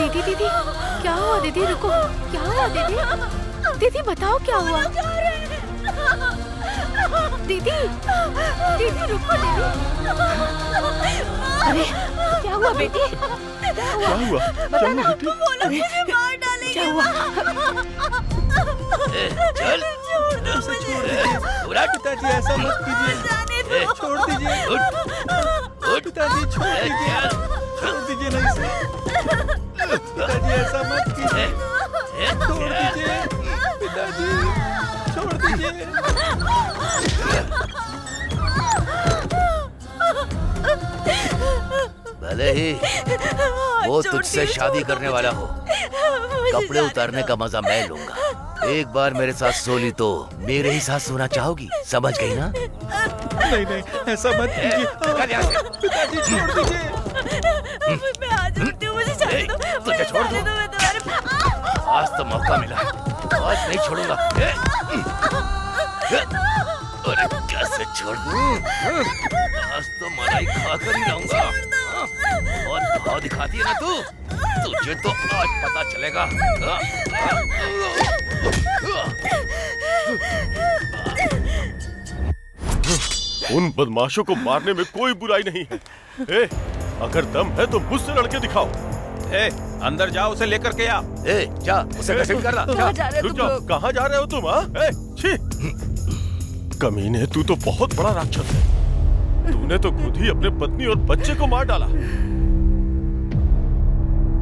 दीदी दीदी क्या हुआ? दीदी रुको, क्या हुआ दीदी? दीदी बताओ क्या हुआ? दीदी दीदी रुको दीदी। अरे क्या हुआ बेटी? क्या हुआ? बताना। अरे मार डालेंगे। क्या हुआ? चल उसे छोड़ दीजिए। पिताजी ऐसा मत कीजिए। छोड़ दीजिए। पिताजी छोड़ दीजिए। छोड़ दीजिए ना इसे। पिताजी ऐसा मत कीजिए। छोड़ दीजिए। पिताजी छोड़ दीजिए। भले ही वो तुझसे शादी करने वाला हो, कपड़े उतारने का मजा मैं लूंगा। एक बार मेरे साथ सो ली तो मेरे ही साथ सोना चाहोगी, समझ गई ना? नहीं नहीं ऐसा मत कीजिए। पिताजी छोड़ दीजिए। मैं आ जाती हूँ, मुझे जाने दो। तुझे छोड़ दूं? मैं तुम्हारे आज तो मौका मिला, आज नहीं छोड़ूंगा। अरे कैसे छोड़ दूं? आज तो मलाई खाकर ही रहूंगा। और भाव दिखाती है ना तू, तुझे तो आज पता चलेगा। उन बदमाशों को मारने में कोई बुराई नहीं है। ए, अगर दम है तो मुझसे लड़के दिखाओ। ए, अंदर जाओ, उसे लेकर के आ। ए, जा उसे घसीट कर ला। कहाँ जा रहे हो रुक तुम जाओ, लोग? कहाँ जा रहे हो तुम? हाँ? ए, छी! कमीने, तू तो बहुत बड़ा राक्षस है। तूने तो खुद ही अपने पत्नी और बच्चे को मार डाला,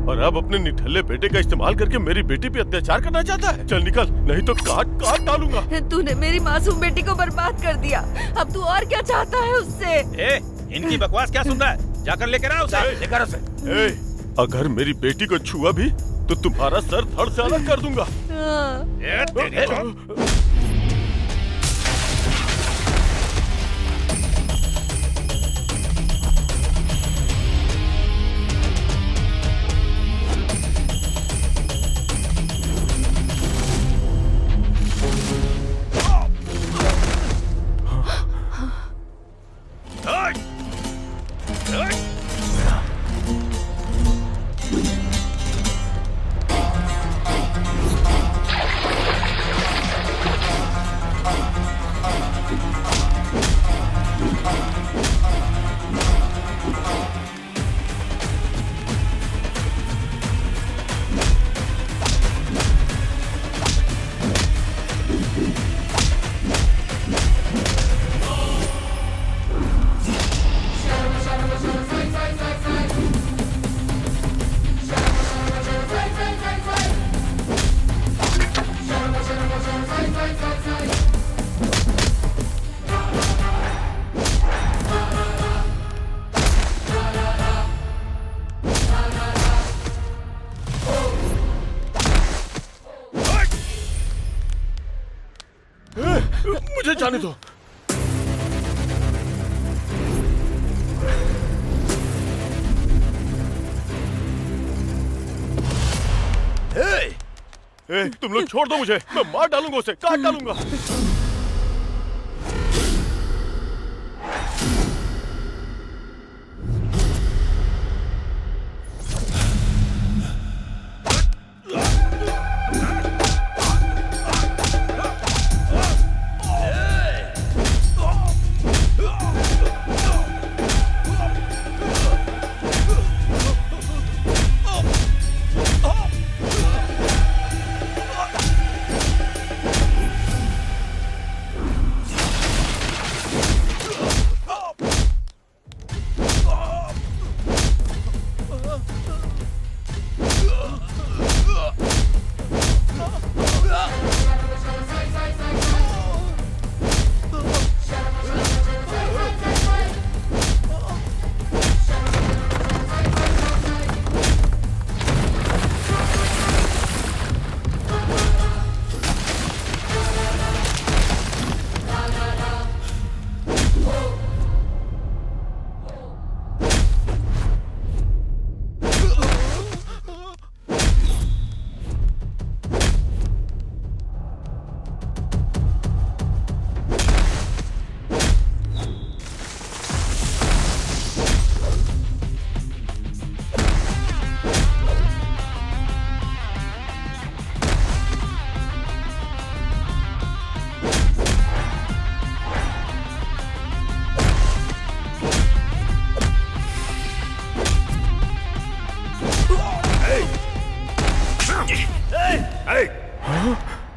और अब अपने निठल्ले बेटे का इस्तेमाल करके मेरी बेटी पे अत्याचार करना चाहता है। चल निकल, नहीं तो काट काट डालूंगा। तूने मेरी मासूम बेटी को बर्बाद कर दिया। अब तू और क्या चाहता है उससे? ए, इनकी बकवास क्या सुन रहा है? जाकर लेकर आ उसे। लेकर उसे। ए, अगर मेरी बेटी को छुआ भी तो तुम्हारा सर धड़ से अलग कर दूंगा। ए, तेरी तो- मुझे जाने दो। ए, तुम लोग छोड़ दो मुझे, मैं मार डालूंगा उसे, काट डालूंगा।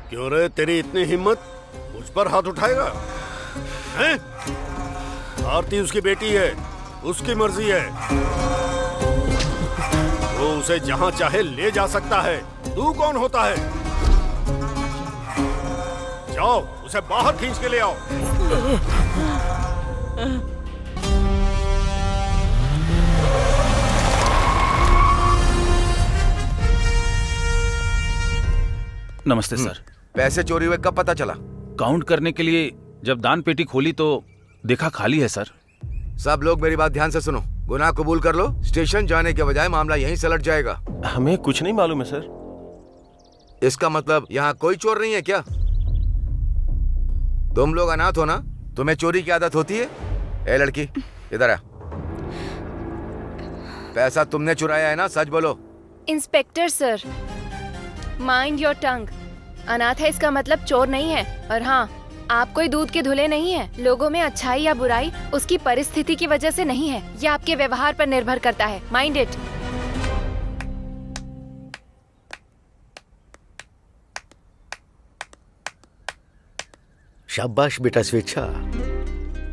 क्यों रे, तेरी इतनी हिम्मत, मुझ पर हाथ उठाएगा? हैं? आरती उसकी बेटी है, उसकी मर्जी है। वो उसे जहां चाहे ले जा सकता है। तू कौन होता है? जाओ, उसे बाहर खींच के ले आओ। नमस्ते सर। पैसे चोरी हुए कब पता चला? काउंट करने के लिए जब दान पेटी खोली तो देखा खाली है सर। सब लोग मेरी बात ध्यान से सुनो। गुनाह कबूल कर लो। स्टेशन जाने के बजाय मामला यहीं से लट जाएगा। हमें कुछ नहीं मालूम है सर। इसका मतलब यहाँ कोई चोर नहीं है क्या? तुम लोग अनाथ हो ना? तुम्हें चोरी की आदत होती है? ए लड़की, इधर आ। पैसा तुमने चुराया है ना? सच बोलो। Inspector sir, mind your tongue. अनाथ है इसका मतलब चोर नहीं है। और हाँ, आप कोई दूध के धुले नहीं है। लोगों में अच्छाई या बुराई उसकी परिस्थिति की वजह से नहीं है, यह आपके व्यवहार पर निर्भर करता है। Mind it. शाबाश बेटा स्वेच्छा,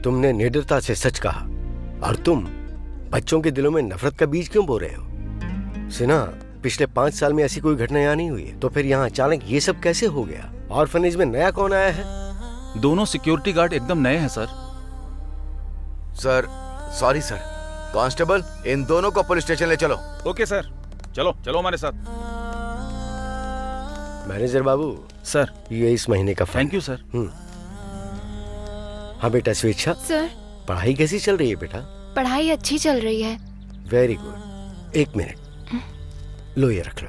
तुमने निडरता से सच कहा। और तुम बच्चों के दिलों में नफरत का बीज क्यों बो रहे हो? सिन्हा, पिछले 5 साल में ऐसी कोई घटना यहाँ नहीं हुई है, तो फिर यहाँ अचानक ये सब कैसे हो गया? ऑर्फनेज में नया कौन आया है? दोनों सिक्योरिटी गार्ड एकदम नए हैं sir. Sir, sorry sir. Constable, इन दोनों को पुलिस स्टेशन ले चलो। ओके सर, चलो चलो हमारे साथ। मैनेजर बाबू सर, ये इस महीने का थैंक यू सर। हाँ बेटा स्वेच्छा, सर, पढ़ाई कैसी चल रही है बेटा? पढ़ाई अच्छी चल रही है। Very good. 1 मिनट, लो ये रख लो।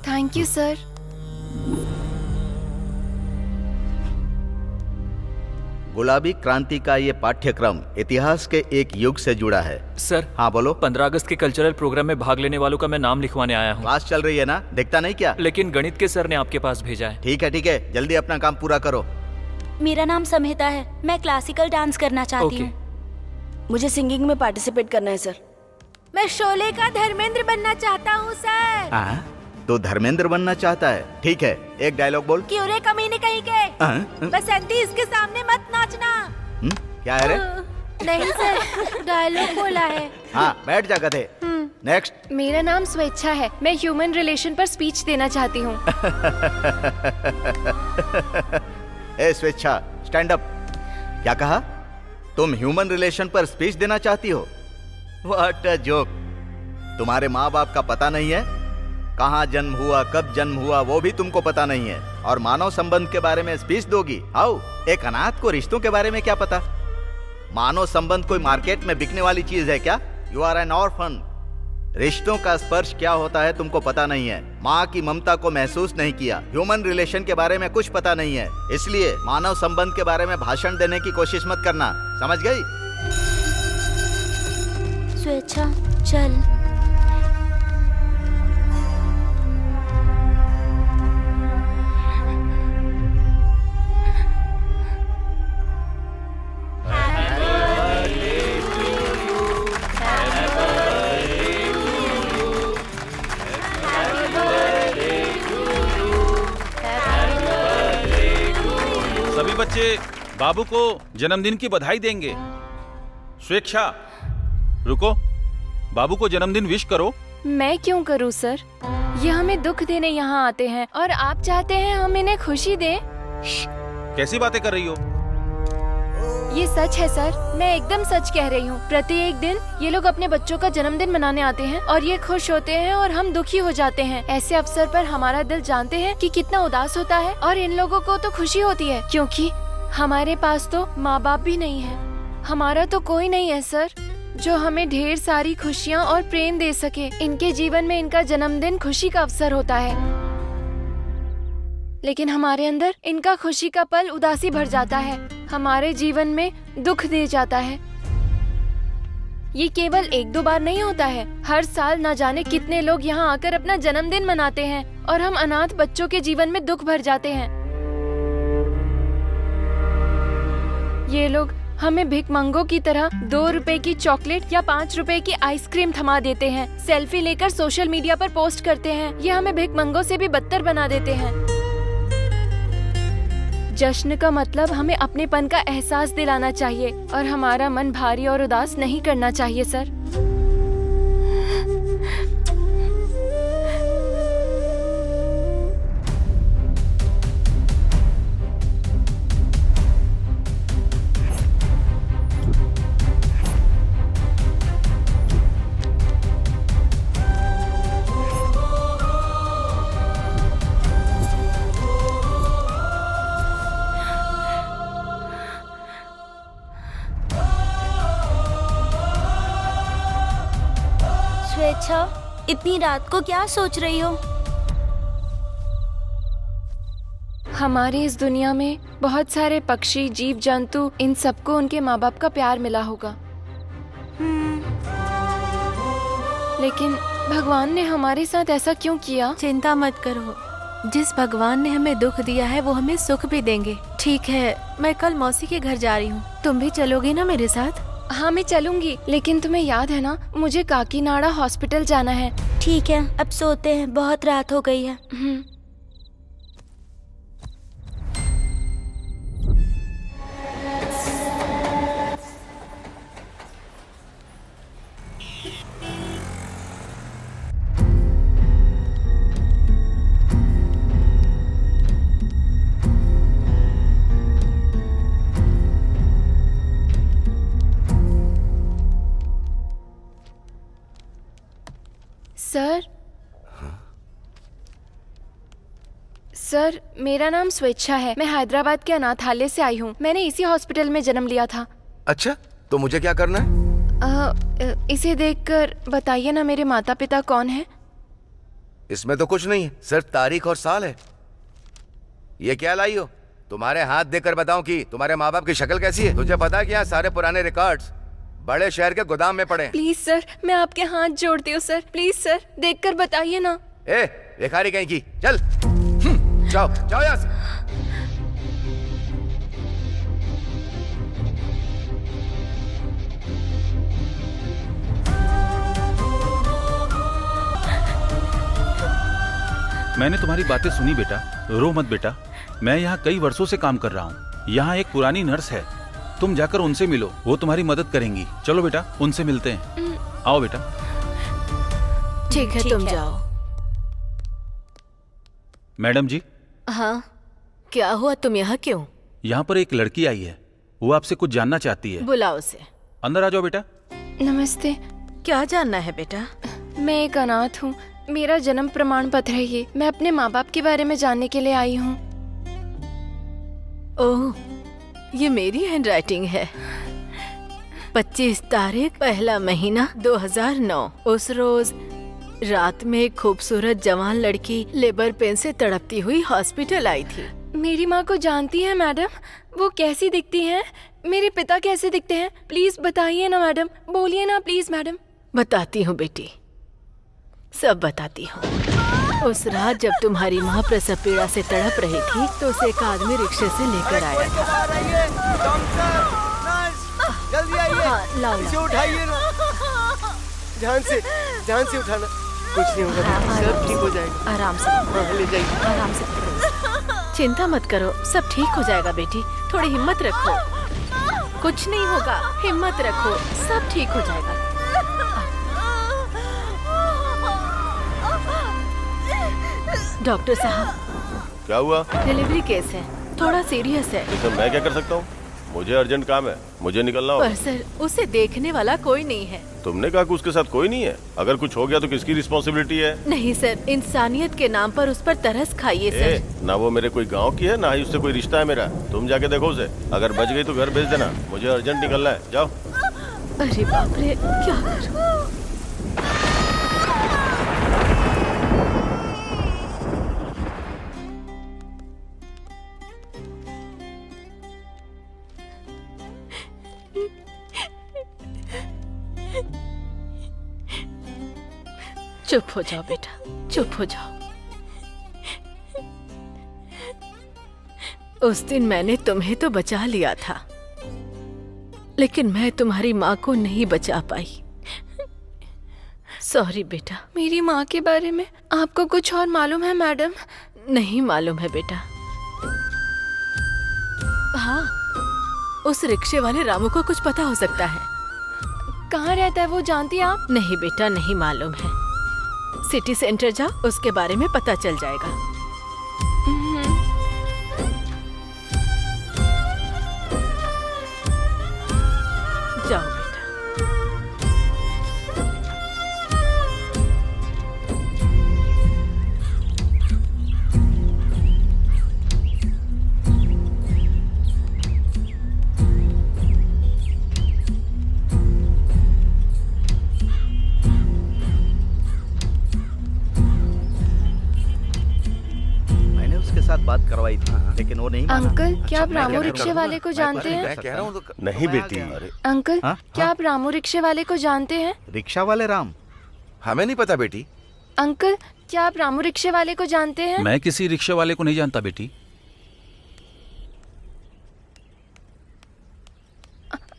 Thank you sir. गुलाबी क्रांति का ये पाठ्यक्रम इतिहास के एक युग से जुड़ा है। सर, हाँ बोलो। 15 अगस्त के कल्चरल प्रोग्राम में भाग लेने वालों का मैं नाम लिखवाने आया हूँ। क्लास चल रही है ना, दिखता नहीं क्या? लेकिन गणित के सर ने आपके पास भेजा है। ठीक है, जल्दी अपना काम पूरा करो। मेरा नाम समिता है, मैं क्लासिकल डांस करना चाहती हूँ। मुझे सिंगिंग में पार्टिसिपेट करना है सर। मैं शोले का धर्मेंद्र बनना चाहता हूँ सर। तो धर्मेंद्र बनना चाहता है? ठीक है, एक डायलॉग बोल। क्यों रे कमीने कहीं के? बसंती, इसके सामने मत नाचना। क्या है रे? नहीं सर, डायलॉग बोला है। हाँ, बैठ जा गधे। नेक्स्ट। मेरा नाम स्वेच्छा है, मैं ह्यूमन रिलेशन पर स्पीच देना चाहती हूँ। ए स्वेच्छा, स्टैंड अप। क्या कहा? तुम ह्यूमन रिलेशन पर स्पीच देना चाहती हो? What a joke. तुम्हारे माँ बाप का पता नहीं है? कहाँ जन्म हुआ, कब जन्म हुआ, वो भी तुमको पता नहीं है। और मानव संबंध के बारे में स्पीच दोगी? हाउ? एक अनाथ को रिश्तों के बारे में क्या पता? मानव संबंध कोई मार्केट में बिकने वाली चीज है क्या? You are an orphan. रिश्तों का स्पर्श क्या होता है तुमको पता नहीं है। माँ की ममता को महसूस नहीं किया। ह्यूमन रिलेशन के बारे में कुछ पता नहीं है। इसलिए मानव संबंध के बारे में भाषण देने की कोशिश मत करना, समझ गई? स्वेच्छा, चल। सभी बच्चे बाबू को जन्मदिन की बधाई देंगे। स्वेच्छा, रुको, बाबू को जन्मदिन विश करो। मैं क्यों करूं सर? ये हमें दुख देने यहाँ आते हैं और आप चाहते हैं हम इन्हें खुशी दें। कैसी बातें कर रही हो? ये सच है सर, मैं एकदम सच कह रही हूँ। प्रत्येक दिन ये लोग अपने बच्चों का जन्मदिन मनाने आते हैं और ये खुश होते हैं और हम दुखी हो जाते हैं। ऐसे अवसर पर हमारा दिल जानते हैं कि कितना उदास होता है और इन लोगों को तो खुशी होती है क्योंकि हमारे पास तो माँ बाप भी नहीं है। हमारा तो कोई नहीं है सर जो हमें ढेर सारी खुशियाँ और प्रेम दे सके। इनके जीवन में इनका जन्मदिन खुशी का अवसर होता है, लेकिन हमारे अंदर इनका खुशी का पल उदासी भर जाता है, हमारे जीवन में दुख दे जाता है। ये केवल 1-2 बार नहीं होता है, हर साल न जाने कितने लोग यहाँ आकर अपना जन्मदिन मनाते हैं और हम अनाथ बच्चों के जीवन में दुख भर जाते हैं। ये लोग हमें भिखमंगों की तरह 2 रुपए की चॉकलेट या 5 रुपए की आइसक्रीम थमा देते हैं, सेल्फी लेकर सोशल मीडिया पर पोस्ट करते हैं। ये हमें भिखमंगों से भी बदतर बना देते हैं। जश्न का मतलब हमें अपनेपन का एहसास दिलाना चाहिए और हमारा मन भारी और उदास नहीं करना चाहिए सर। स्वेच्छा, इतनी रात को क्या सोच रही हो? हमारी इस दुनिया में बहुत सारे पक्षी, जीव जंतु, इन सबको उनके माँ बाप का प्यार मिला होगा, लेकिन भगवान ने हमारे साथ ऐसा क्यों किया? चिंता मत करो, जिस भगवान ने हमें दुख दिया है वो हमें सुख भी देंगे। ठीक है, मैं कल मौसी के घर जा रही हूँ, तुम भी चलोगी ना मेरे साथ? हाँ मैं चलूंगी, लेकिन तुम्हें याद है ना मुझे काकीनाडा हॉस्पिटल जाना है। ठीक है, अब सोते हैं, बहुत रात हो गई है। सर, सर मेरा नाम स्वेच्छा है, मैं हैदराबाद के अनाथालय से आई हूँ। मैंने इसी हॉस्पिटल में जन्म लिया था। अच्छा, तो मुझे क्या करना है? इसे देखकर बताइए ना मेरे माता पिता कौन है? इसमें तो कुछ नहीं है, सिर्फ तारीख और साल है। ये क्या लाई हो? तुम्हारे हाथ देखकर बताऊं कि तुम्हारे माँ बाप की शक्ल कैसी है? तुझे पता है कि यहाँ सारे पुराने रिकॉर्ड्स बड़े शहर के गोदाम में पड़े हैं। प्लीज सर, मैं आपके हाथ जोड़ती हूँ सर, प्लीज सर देखकर बताइए ना। ए, भिखारी कहीं की, चल जाओ जाओ यहाँ से। मैंने तुम्हारी बातें सुनी बेटा, रो मत बेटा। मैं यहाँ कई वर्षों से काम कर रहा हूँ। यहाँ एक पुरानी नर्स है, तुम जाकर उनसे मिलो, वो तुम्हारी मदद करेंगी। चलो बेटा, उनसे मिलते हैं। आओ बेटा। ठीक है, तुम जाओ। मैडम जी। हाँ, क्या हुआ? तुम यहाँ क्यों? यहाँ पर एक लड़की आई है, वो आपसे कुछ जानना चाहती है। बुलाओ उसे। अंदर आ जाओ बेटा। नमस्ते। क्या जानना है बेटा? मैं एक अनाथ हूँ, मेरा जन्म प्रमाण पत्र है ये। मैं अपने माँ बाप के बारे में जानने के लिए आई हूँ। ओह, ये मेरी हैंडराइटिंग है। 25 तारीख 1 महीना 2009। उस रोज रात में एक खूबसूरत जवान लड़की लेबर पेन से तड़पती हुई हॉस्पिटल आई थी। मेरी माँ को जानती है मैडम? वो कैसी दिखती हैं? मेरे पिता कैसे दिखते हैं? प्लीज बताइए ना मैडम, बोलिए ना प्लीज मैडम। बताती हूँ बेटी, सब बताती हूँ। उस रात जब तुम्हारी माँ प्रसव पीड़ा से तड़प रही थी तो उसे एक आदमी रिक्शे से लेकर आया था। जल्दी आइए। हाँ, लाओ इसे उठाइए ना, ध्यान से उठाना। कुछ नहीं होगा, सब ठीक हो जाएगा। आराम से, ले जाइए। आराम से पकड़ो। चिंता मत करो, सब ठीक हो जाएगा बेटी। थोड़ी हिम्मत रखो, कुछ नहीं होगा, हिम्मत रखो, सब ठीक हो जाएगा। डॉक्टर साहब, क्या हुआ? डिलीवरी केस है, थोड़ा सीरियस है। तो मैं क्या कर सकता हूँ? मुझे अर्जेंट काम है, मुझे निकलना होगा। पर सर, उसे देखने वाला कोई नहीं है। तुमने कहा कि उसके साथ कोई नहीं है। अगर कुछ हो गया तो किसकी रिस्पॉन्सिबिलिटी है? नहीं सर, इंसानियत के नाम पर उस पर तरस खाइए सर। ना वो मेरे कोई गांव की है, ना ही उससे कोई रिश्ता है मेरा। तुम जाके देखो उसे, अगर बच गई तो घर भेज देना। मुझे अर्जेंट निकलना है, जाओ। अरे बाप रे, क्या करूं? चुप हो जाओ बेटा, चुप हो जाओ। उस दिन मैंने तुम्हें तो बचा लिया था, लेकिन मैं तुम्हारी माँ को नहीं बचा पाई। सॉरी बेटा। मेरी माँ के बारे में आपको कुछ और मालूम है मैडम? नहीं मालूम है बेटा। हाँ, उस रिक्शे वाले रामू को कुछ पता हो सकता है। कहाँ रहता है वो, जानती हैं आप? नहीं बेटा, नहीं मालूम है। सिटी सेंटर जाओ, उसके बारे में पता चल जाएगा। जाओ बेटा। मैंने उसके साथ बात करवाई थी, लेकिन वो नहीं माना। अंकल, क्या आप मैं रामू क्या रिक्शे करूँगा? वाले को मैं जानते कुछ हैं? मैं कह रहा हूँ तो नहीं मैं आ बेटी। गया। अंकल, हाँ? क्या आप रामू रिक्शे वाले को जानते हैं? रिक्शा वाले राम? हमें नहीं पता बेटी। अंकल, क्या आप रामू रिक्शे वाले को जानते हैं? मैं किसी रिक्शे वाले को नहीं जानता बेटी।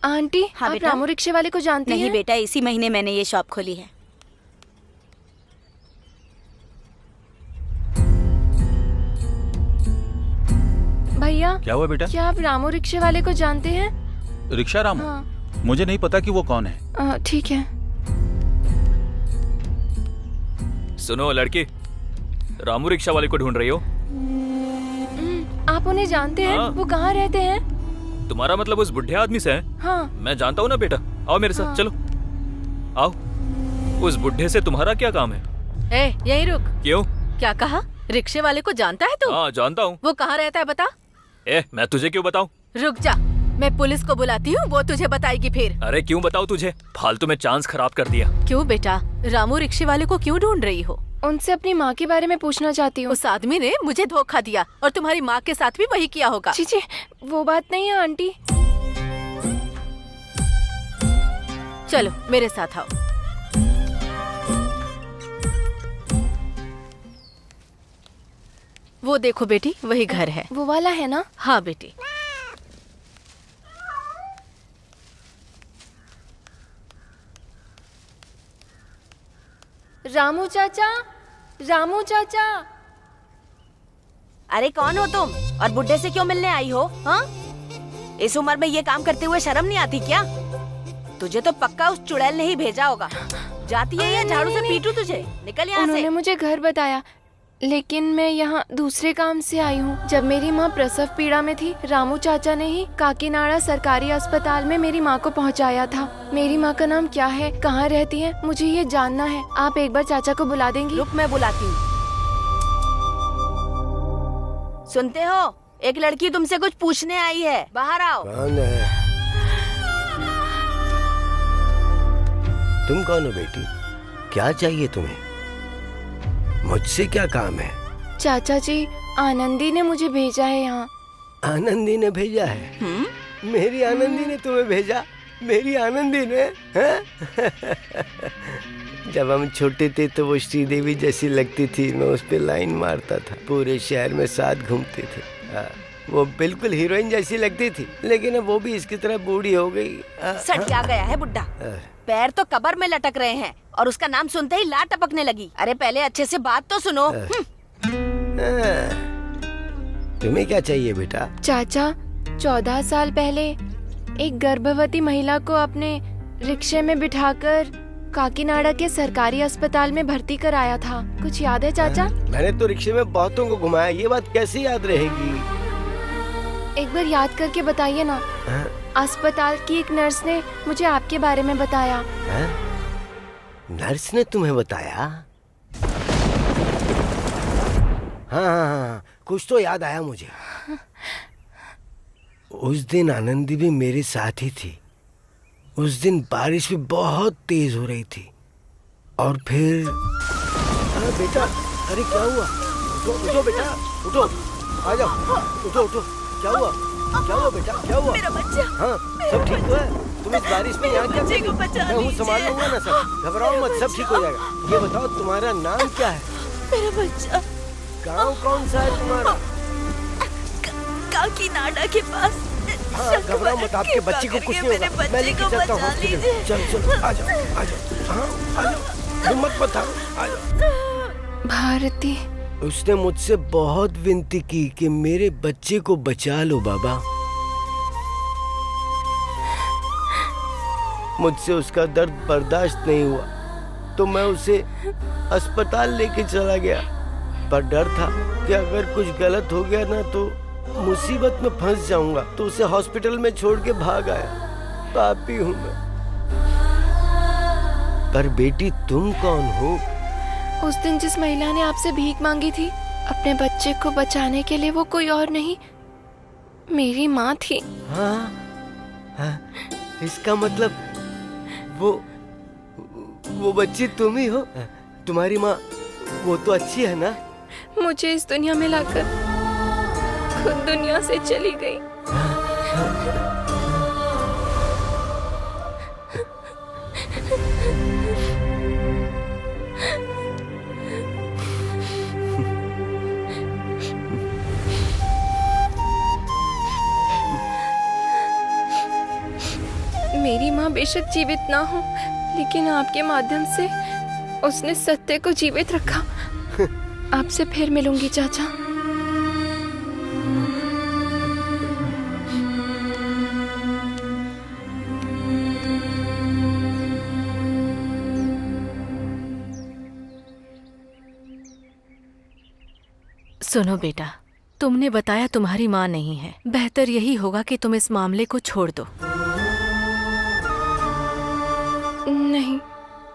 आंटी, हाँ आप बेटा? रामू रिक्शे वाले को जानती नहीं हैं? बेटा, इसी महीने मैंने ये शॉप खोली है। भैया, क्या हुआ बेटा? क्या आप रामू रिक्शे वाले को जानते हैं? रिक्शा रामू? हाँ। मुझे नहीं पता कि वो कौन है। ठीक है। सुनो लड़की, रामू रिक्शा वाले को ढूंढ रही हो? आप उन्हें जानते हैं? हाँ। वो कहाँ रहते हैं? तुम्हारा मतलब उस बुढ़े आदमी से है? हाँ। मैं जानता हूँ ना बेटा, आओ मेरे साथ। हाँ। चलो आओ। उस बुढ़े से तुम्हारा क्या काम है? ए, यहीं रुक। क्यों? क्या कहा? रिक्शे वाले को जानता है तू? हाँ जानता हूँ। वो कहाँ रहता है बता। मैं तुझे क्यों बताऊँ? रुक जा, मैं पुलिस को बुलाती हूँ, वो तुझे बताएगी फिर। अरे क्यों बताऊँ तुझे? फालतू में चांस खराब कर दिया। क्यों बेटा, रामू रिक्शे वाले को क्यों ढूंढ रही हो? उनसे अपनी माँ के बारे में पूछना चाहती हूँ। उस आदमी ने मुझे धोखा दिया और तुम्हारी माँ के साथ भी वही किया होगा। जी, वो बात नहीं है आंटी। चलो मेरे साथ आओ। वो देखो बेटी, वही घर है। वो वाला है ना? हाँ बेटी। रामू चाचा, रामू चाचा। अरे कौन हो तुम और बुड्ढे से क्यों मिलने आई हो? हाँ, इस उम्र में ये काम करते हुए शर्म नहीं आती क्या? तुझे तो पक्का उस चुड़ैल ने ही भेजा होगा। जाती है या झाड़ू से पीटू तुझे? निकल यहाँ से। उन्होंने मुझे घर बताया, लेकिन मैं यहाँ दूसरे काम से आई हूँ। जब मेरी माँ प्रसव पीड़ा में थी, रामू चाचा ने ही काकीनाडा सरकारी अस्पताल में मेरी माँ को पहुँचाया था। मेरी माँ का नाम क्या है, कहाँ रहती है, मुझे ये जानना है। आप एक बार चाचा को बुला देंगी? रुक, मैं बुलाती हूँ। सुनते हो, एक लड़की तुमसे कुछ पूछने आई है, बाहर आओ। कौन है? तुम कौन हो बेटी? क्या चाहिए तुम्हें? मुझसे क्या काम है? चाचा जी, आनंदी ने मुझे भेजा है यहाँ। आनंदी ने भेजा है? मेरी आनंदी ने तुम्हें भेजा? मेरी आनंदी ने? जब हम छोटे थे तो वो श्रीदेवी जैसी लगती थी, मैं उस पे लाइन मारता था, पूरे शहर में साथ घूमते थे। वो बिल्कुल हीरोइन जैसी लगती थी, लेकिन अब वो भी इसकी तरह बूढ़ी हो गई। सट क्या गया है बुड्ढा, पैर तो कबर में लटक रहे हैं और उसका नाम सुनते ही लात टपकने लगी। अरे पहले अच्छे से बात तो सुनो। तुम्हें क्या चाहिए बेटा? चाचा, 14 साल पहले एक गर्भवती महिला को अपने रिक्शे में बिठाकर काकीनाडा के सरकारी अस्पताल में भर्ती कराया था। कुछ याद है चाचा? मैंने तो रिक्शे में बहुतों को घुमाया, ये बात कैसे याद रहेगी? एक बार याद करके बताइए ना। अस्पताल की एक नर्स ने मुझे आपके बारे में बताया। नर्स ने तुम्हें बताया? हाँ, कुछ तो याद आया मुझे। उस दिन आनंदी भी मेरे साथ ही थी। उस दिन बारिश भी बहुत तेज हो रही थी और फिर बेटा, अरे क्या हुआ? उठो उठो बेटा, उठो, आ जाओ, उठो उठो। क्या हुआ? क्या हुआ बेटा, क्या हुआ? मेरा बच्चा। हाँ, सब ठीक तो है? तुम इस बारिश में यहाँ क्या कर रही हो? मैं हूँ, संभाल लूंगा ना सब, घबराओ मत, सब ठीक हो जाएगा। ये बताओ तुम्हारा नाम क्या है? मेरा बच्चा। गाँव कौन सा है तुम्हारा? काकीनाडा के पास। हाँ, घबराओ मत, आपके बच्चे को कुछ नहीं होगा। मैं लेके चलता हूँ हॉस्पिटल। चल चल, आ जाओ आ जाओ। हाँ आ जाओ, हिम्मत मत हारो, आ जाओ। भारती, उसने मुझसे बहुत विनती की कि मेरे बच्चे को बचा लो बाबा। मुझसे उसका दर्द बर्दाश्त नहीं हुआ तो मैं उसे अस्पताल लेके चला गया, पर डर था कि अगर कुछ गलत हो गया ना तो मुसीबत में फंस जाऊंगा, तो उसे हॉस्पिटल में छोड़ के भाग आया। पापी हूं मैं। पर बेटी तुम कौन हो? उस दिन जिस महिला ने आपसे भीख मांगी थी अपने बच्चे को बचाने के लिए, वो कोई और नहीं, मेरी माँ थी। हाँ, हाँ, इसका मतलब वो बच्ची तुम ही हो? तुम्हारी माँ वो तो अच्छी है ना? मुझे इस दुनिया में लाकर खुद दुनिया से चली गई। मेरी माँ बेशक जीवित ना हो, लेकिन आपके माध्यम से उसने सत्य को जीवित रखा। आपसे फिर मिलूंगी चाचा। सुनो बेटा, तुमने बताया तुम्हारी माँ नहीं है। बेहतर यही होगा कि तुम इस मामले को छोड़ दो। नहीं,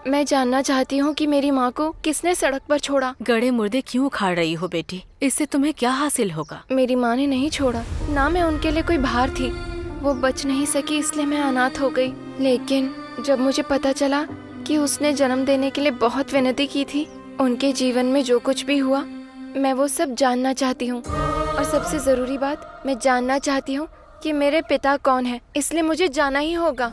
मैं जानना चाहती हूँ कि मेरी माँ को किसने सड़क पर छोड़ा। गड़े मुर्दे क्यों उखाड़ रही हो बेटी? इससे तुम्हें क्या हासिल होगा? मेरी माँ ने नहीं छोड़ा, ना मैं उनके लिए कोई भार थी। वो बच नहीं सकी इसलिए मैं अनाथ हो गई। लेकिन जब मुझे पता चला कि उसने जन्म देने के लिए बहुत विनती की थी, उनके जीवन में जो कुछ भी हुआ मैं वो सब जानना चाहती हूँ। और सबसे जरूरी बात, मैं जानना चाहती हूँ कि मेरे पिता कौन है, इसलिए मुझे जाना ही होगा।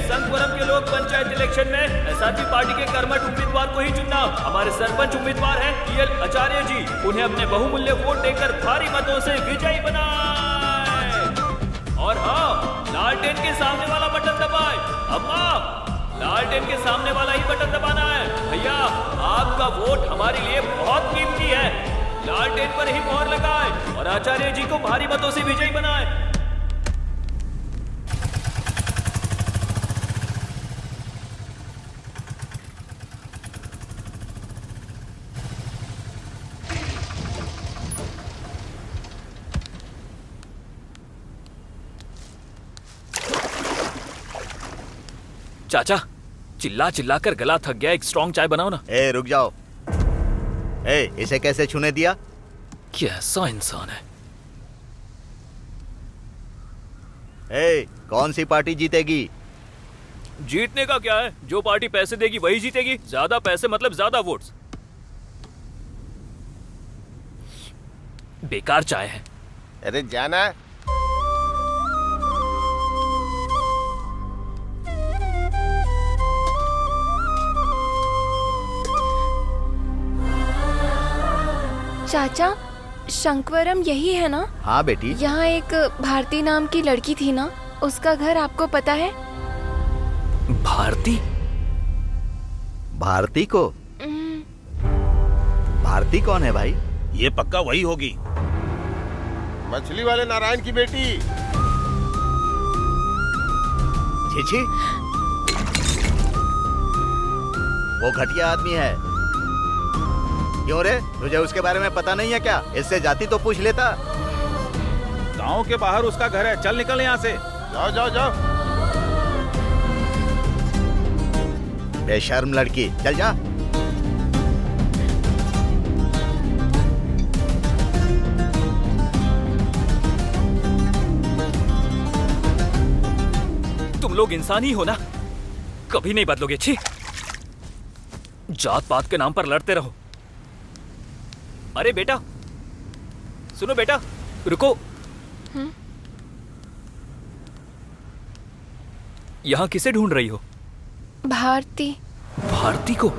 संगपुरम के लोग पंचायत इलेक्शन में एसआरपी पार्टी के कर्मठ उम्मीदवार को ही चुनना। हमारे सरपंच उम्मीदवार हैं पीएल आचार्य जी। उन्हें अपने बहुमूल्य वोट देकर भारी मतों से विजयी बनाए। और हाँ, लालटेन के सामने वाला बटन दबाए। अम्मा, लालटेन के सामने वाला ही बटन दबाना है। भैया, आपका वोट हमारे लिए बहुत कीमती है। लालटेन पर ही मोहर लगाए और आचार्य जी को भारी मतों से विजयी बनाए। चाचा, चिल्ला चिल्ला कर गला थक गया, एक स्ट्रॉन्ग चाय बनाओ ना। ए रुक जाओ। ए, इसे कैसे छूने दिया? कैसा इंसान है? ए, कौन सी पार्टी जीतेगी? जीतने का क्या है, जो पार्टी पैसे देगी वही जीतेगी। ज्यादा पैसे मतलब ज्यादा वोट्स। बेकार चाय है। अरे जाना। चाचा, शंकवरम यही है ना? हाँ बेटी। यहाँ एक भारती नाम की लड़की थी ना, उसका घर आपको पता है? भारती? भारती को? भारती कौन है भाई? ये पक्का वही होगी, मछली वाले नारायण की बेटी। छी छी, वो घटिया आदमी है। क्यों रे, तुझे उसके बारे में पता नहीं है क्या? इससे जाती तो पूछ लेता। गांव के बाहर उसका घर है, चल निकल यहाँ से। जाओ जाओ जाओ। बेशर्म लड़की, चल जा। तुम लोग इंसान ही हो ना, कभी नहीं बदलोगे। छी, जात पात के नाम पर लड़ते रहो। अरे बेटा, सुनो बेटा, रुको। यहाँ किसे ढूंढ रही हो? भारती। भारती को?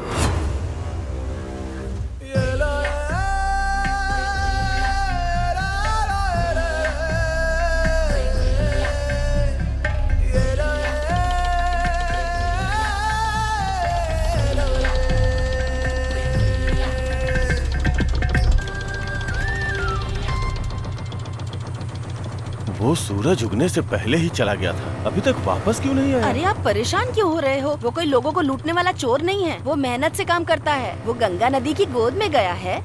वो सूरज उगने से पहले ही चला गया था, अभी तक वापस क्यों नहीं आया? अरे आप परेशान क्यों हो रहे हो? वो कोई लोगों को लूटने वाला चोर नहीं है। वो मेहनत से काम करता है। वो गंगा नदी की गोद में गया है।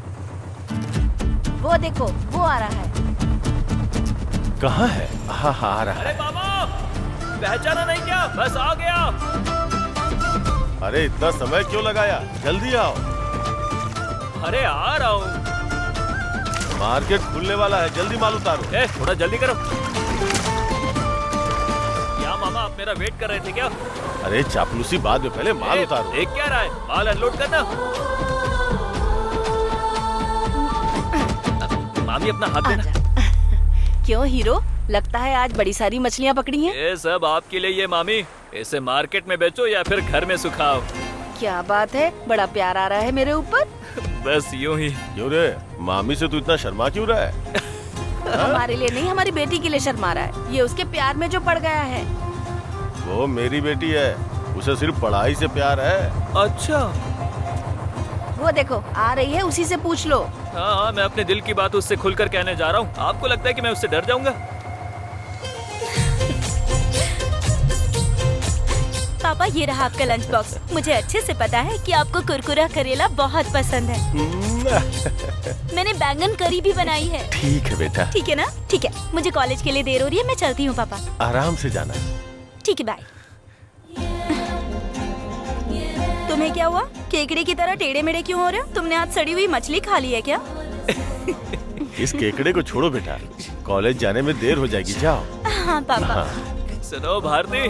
वो देखो, वो आ रहा है। कहाँ है? हाँ हाँ आ रहा अरे है। बाबा, पहचाना नहीं क्या? बस आ गया। अरे इतना समय क्यों लगाया? जल्दी आओ। अरे आ रहा हूँ। मार्केट खुलने वाला है, जल्दी माल उतारो। थोड़ा जल्दी करो। क्या मामा, आप मेरा वेट कर रहे थे क्या? अरे चापलूसी बाद में, पहले माल उतारो। देख क्या रहा है? माल अनलोड करना। मामी अपना हाथ देना। क्यों हीरो, लगता है आज बड़ी सारी मछलियाँ पकड़ी हैं। ये सब आपके लिए ये मामी। इसे मार्केट में बेचो या फिर घर में सुखाओ। क्या बात है, बड़ा प्यार आ रहा है मेरे ऊपर। बस यूं ही। क्यों रे, मामी से तू इतना शर्मा क्यों रहा है? हमारे लिए नहीं, हमारी बेटी के लिए शर्मा रहा है। ये उसके प्यार में जो पड़ गया है। वो मेरी बेटी है, उसे सिर्फ पढ़ाई से प्यार है। अच्छा, वो देखो आ रही है, उसी से पूछ लो। हाँ हाँ, मैं अपने दिल की बात उससे खुलकर कहने जा रहा हूँ। आपको लगता है कि मैं उससे डर जाऊंगा? पापा, ये रहा आपका लंच बॉक्स। मुझे अच्छे से पता है कि आपको कुरकुरा करेला बहुत पसंद है। मैंने बैंगन करी भी बनाई है। ठीक है बेटा। ठीक है ना? ठीक है, मुझे कॉलेज के लिए देर हो रही है, मैं चलती हूँ पापा। आराम से जाना। ठीक है, बाय। तुम्हें क्या हुआ? केकड़े की तरह टेढ़े मेढ़े क्यों हो रहे हो? तुमने आज सड़ी हुई मछली खा ली है क्या? इस केकड़े को छोड़ो बेटा, कॉलेज जाने में देर हो जाएगी, जाओ। हाँ पापा। सुनो भारती,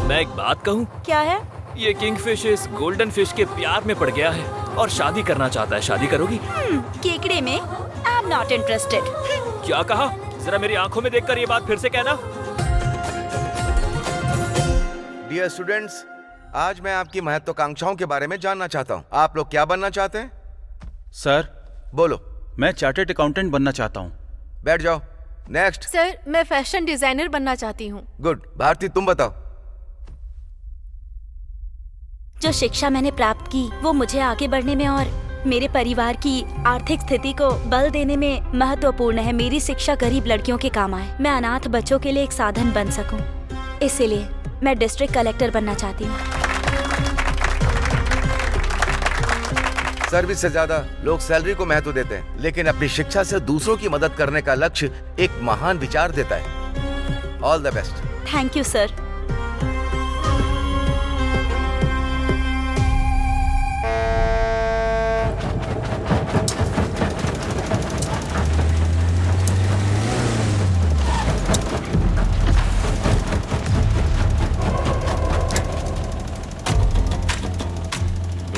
मैं एक बात कहूँ? क्या है? ये किंगफिश इस गोल्डन फिश के प्यार में पड़ गया है और शादी करना चाहता है। शादी करोगी? केकड़े में आई एम नॉट इंटरेस्टेड। क्या कहा? जरा मेरी आंखों में देखकर ये बात फिर से कहना। डियर स्टूडेंट्स, आज मैं आपकी महत्वाकांक्षाओं के बारे में जानना चाहता हूँ। आप लोग क्या बनना चाहते हैं? सर, बोलो। मैं चार्टर्ड अकाउंटेंट बनना चाहता हूँ। बैठ जाओ। नेक्स्ट। सर, मैं फैशन डिजाइनर बनना चाहती हूँ। गुड। भारती, तुम बताओ। जो शिक्षा मैंने प्राप्त की वो मुझे आगे बढ़ने में और मेरे परिवार की आर्थिक स्थिति को बल देने में महत्वपूर्ण है। मेरी शिक्षा गरीब लड़कियों के काम आए, मैं अनाथ बच्चों के लिए एक साधन बन सकूं। इसीलिए मैं डिस्ट्रिक्ट कलेक्टर बनना चाहती हूँ। सर्विस से ज्यादा लोग सैलरी को महत्व देते हैं, लेकिन अपनी शिक्षा से दूसरों की मदद करने का लक्ष्य एक महान विचार देता है। All the best. Thank you sir.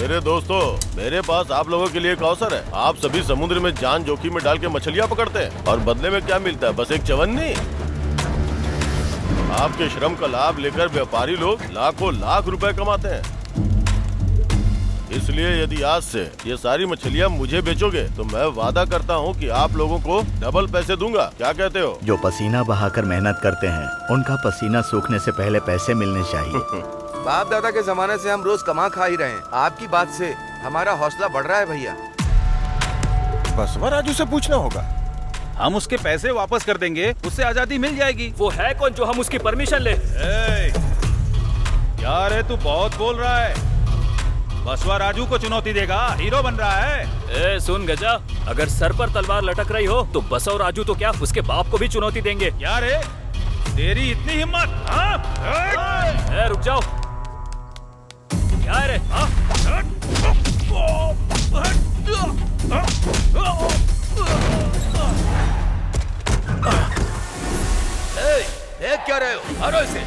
मेरे दोस्तों, मेरे पास आप लोगों के लिए एक अवसर है। आप सभी समुद्र में जान जोखिम में डाल के मछलियां पकड़ते हैं और बदले में क्या मिलता है? बस एक चवन्नी। आपके श्रम का लाभ लेकर व्यापारी लोग लाखों लाख रुपए कमाते हैं। इसलिए यदि आज से ये सारी मछलियां मुझे बेचोगे तो मैं वादा करता हूँ कि आप लोगों को डबल पैसे दूंगा। क्या कहते हो? जो पसीना बहाकर मेहनत करते हैं उनका पसीना सूखने से पहले पैसे मिलने चाहिए। बाप दादा के जमाने से हम रोज कमा खा ही रहे हैं। आपकी बात से हमारा हौसला बढ़ रहा है भैया। बसवा राजू से पूछना होगा। हम उसके पैसे वापस कर देंगे, उससे आजादी मिल जाएगी। वो है कौन जो हम उसकी परमिशन ले? यार तू बहुत बोल रहा है। बसवा राजू को चुनौती देगा, हीरो बन रहा है। ए सुन गजा, अगर सर पर तलवार लटक रही हो तो बसव राजू तो क्या उसके बाप को भी चुनौती देंगे। क्या रे, तेरी इतनी हिम्मत? हाँ? रुक जाओ, क्या है रे? हाँ? देख क्या रहे हो, मारो इसे।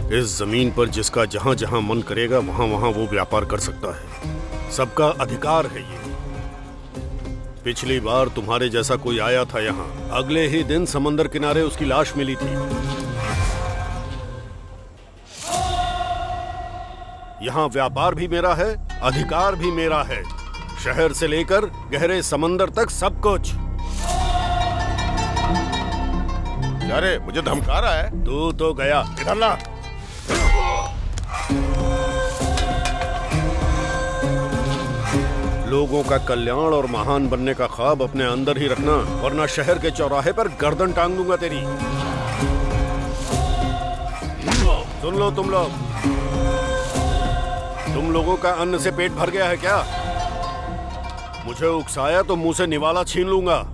इस जमीन पर जिसका जहां जहां मन करेगा वहां वहां वो व्यापार कर सकता है। सबका अधिकार है ये। पिछली बार तुम्हारे जैसा कोई आया था यहाँ, अगले ही दिन समंदर किनारे उसकी लाश मिली थी। यहाँ व्यापार भी मेरा है, अधिकार भी मेरा है। शहर से लेकर गहरे समंदर तक सब कुछ। अरे मुझे धमका रहा है। तू तो गया, इधर ला। लोगों का कल्याण और महान बनने का ख्वाब अपने अंदर ही रखना, वरना शहर के चौराहे पर गर्दन टांग दूंगा तेरी। सुन लो तुम लोग, तुम लोगों का अन्न से पेट भर गया है क्या? मुझे उकसाया तो मुंह से निवाला छीन लूंगा।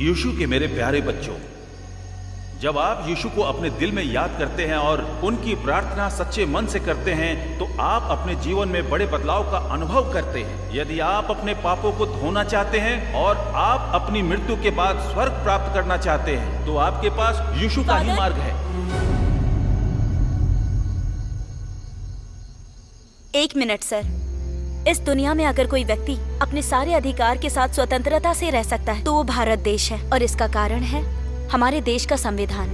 यीशु के मेरे प्यारे बच्चों, जब आप यीशु को अपने दिल में याद करते हैं और उनकी प्रार्थना सच्चे मन से करते हैं तो आप अपने जीवन में बड़े बदलाव का अनुभव करते हैं। यदि आप अपने पापों को धोना चाहते हैं और आप अपनी मृत्यु के बाद स्वर्ग प्राप्त करना चाहते हैं तो आपके पास यीशु का ही मार्ग है। 1 मिनट सर। इस दुनिया में अगर कोई व्यक्ति अपने सारे अधिकार के साथ स्वतंत्रता से रह सकता है तो वो भारत देश है, और इसका कारण है हमारे देश का संविधान,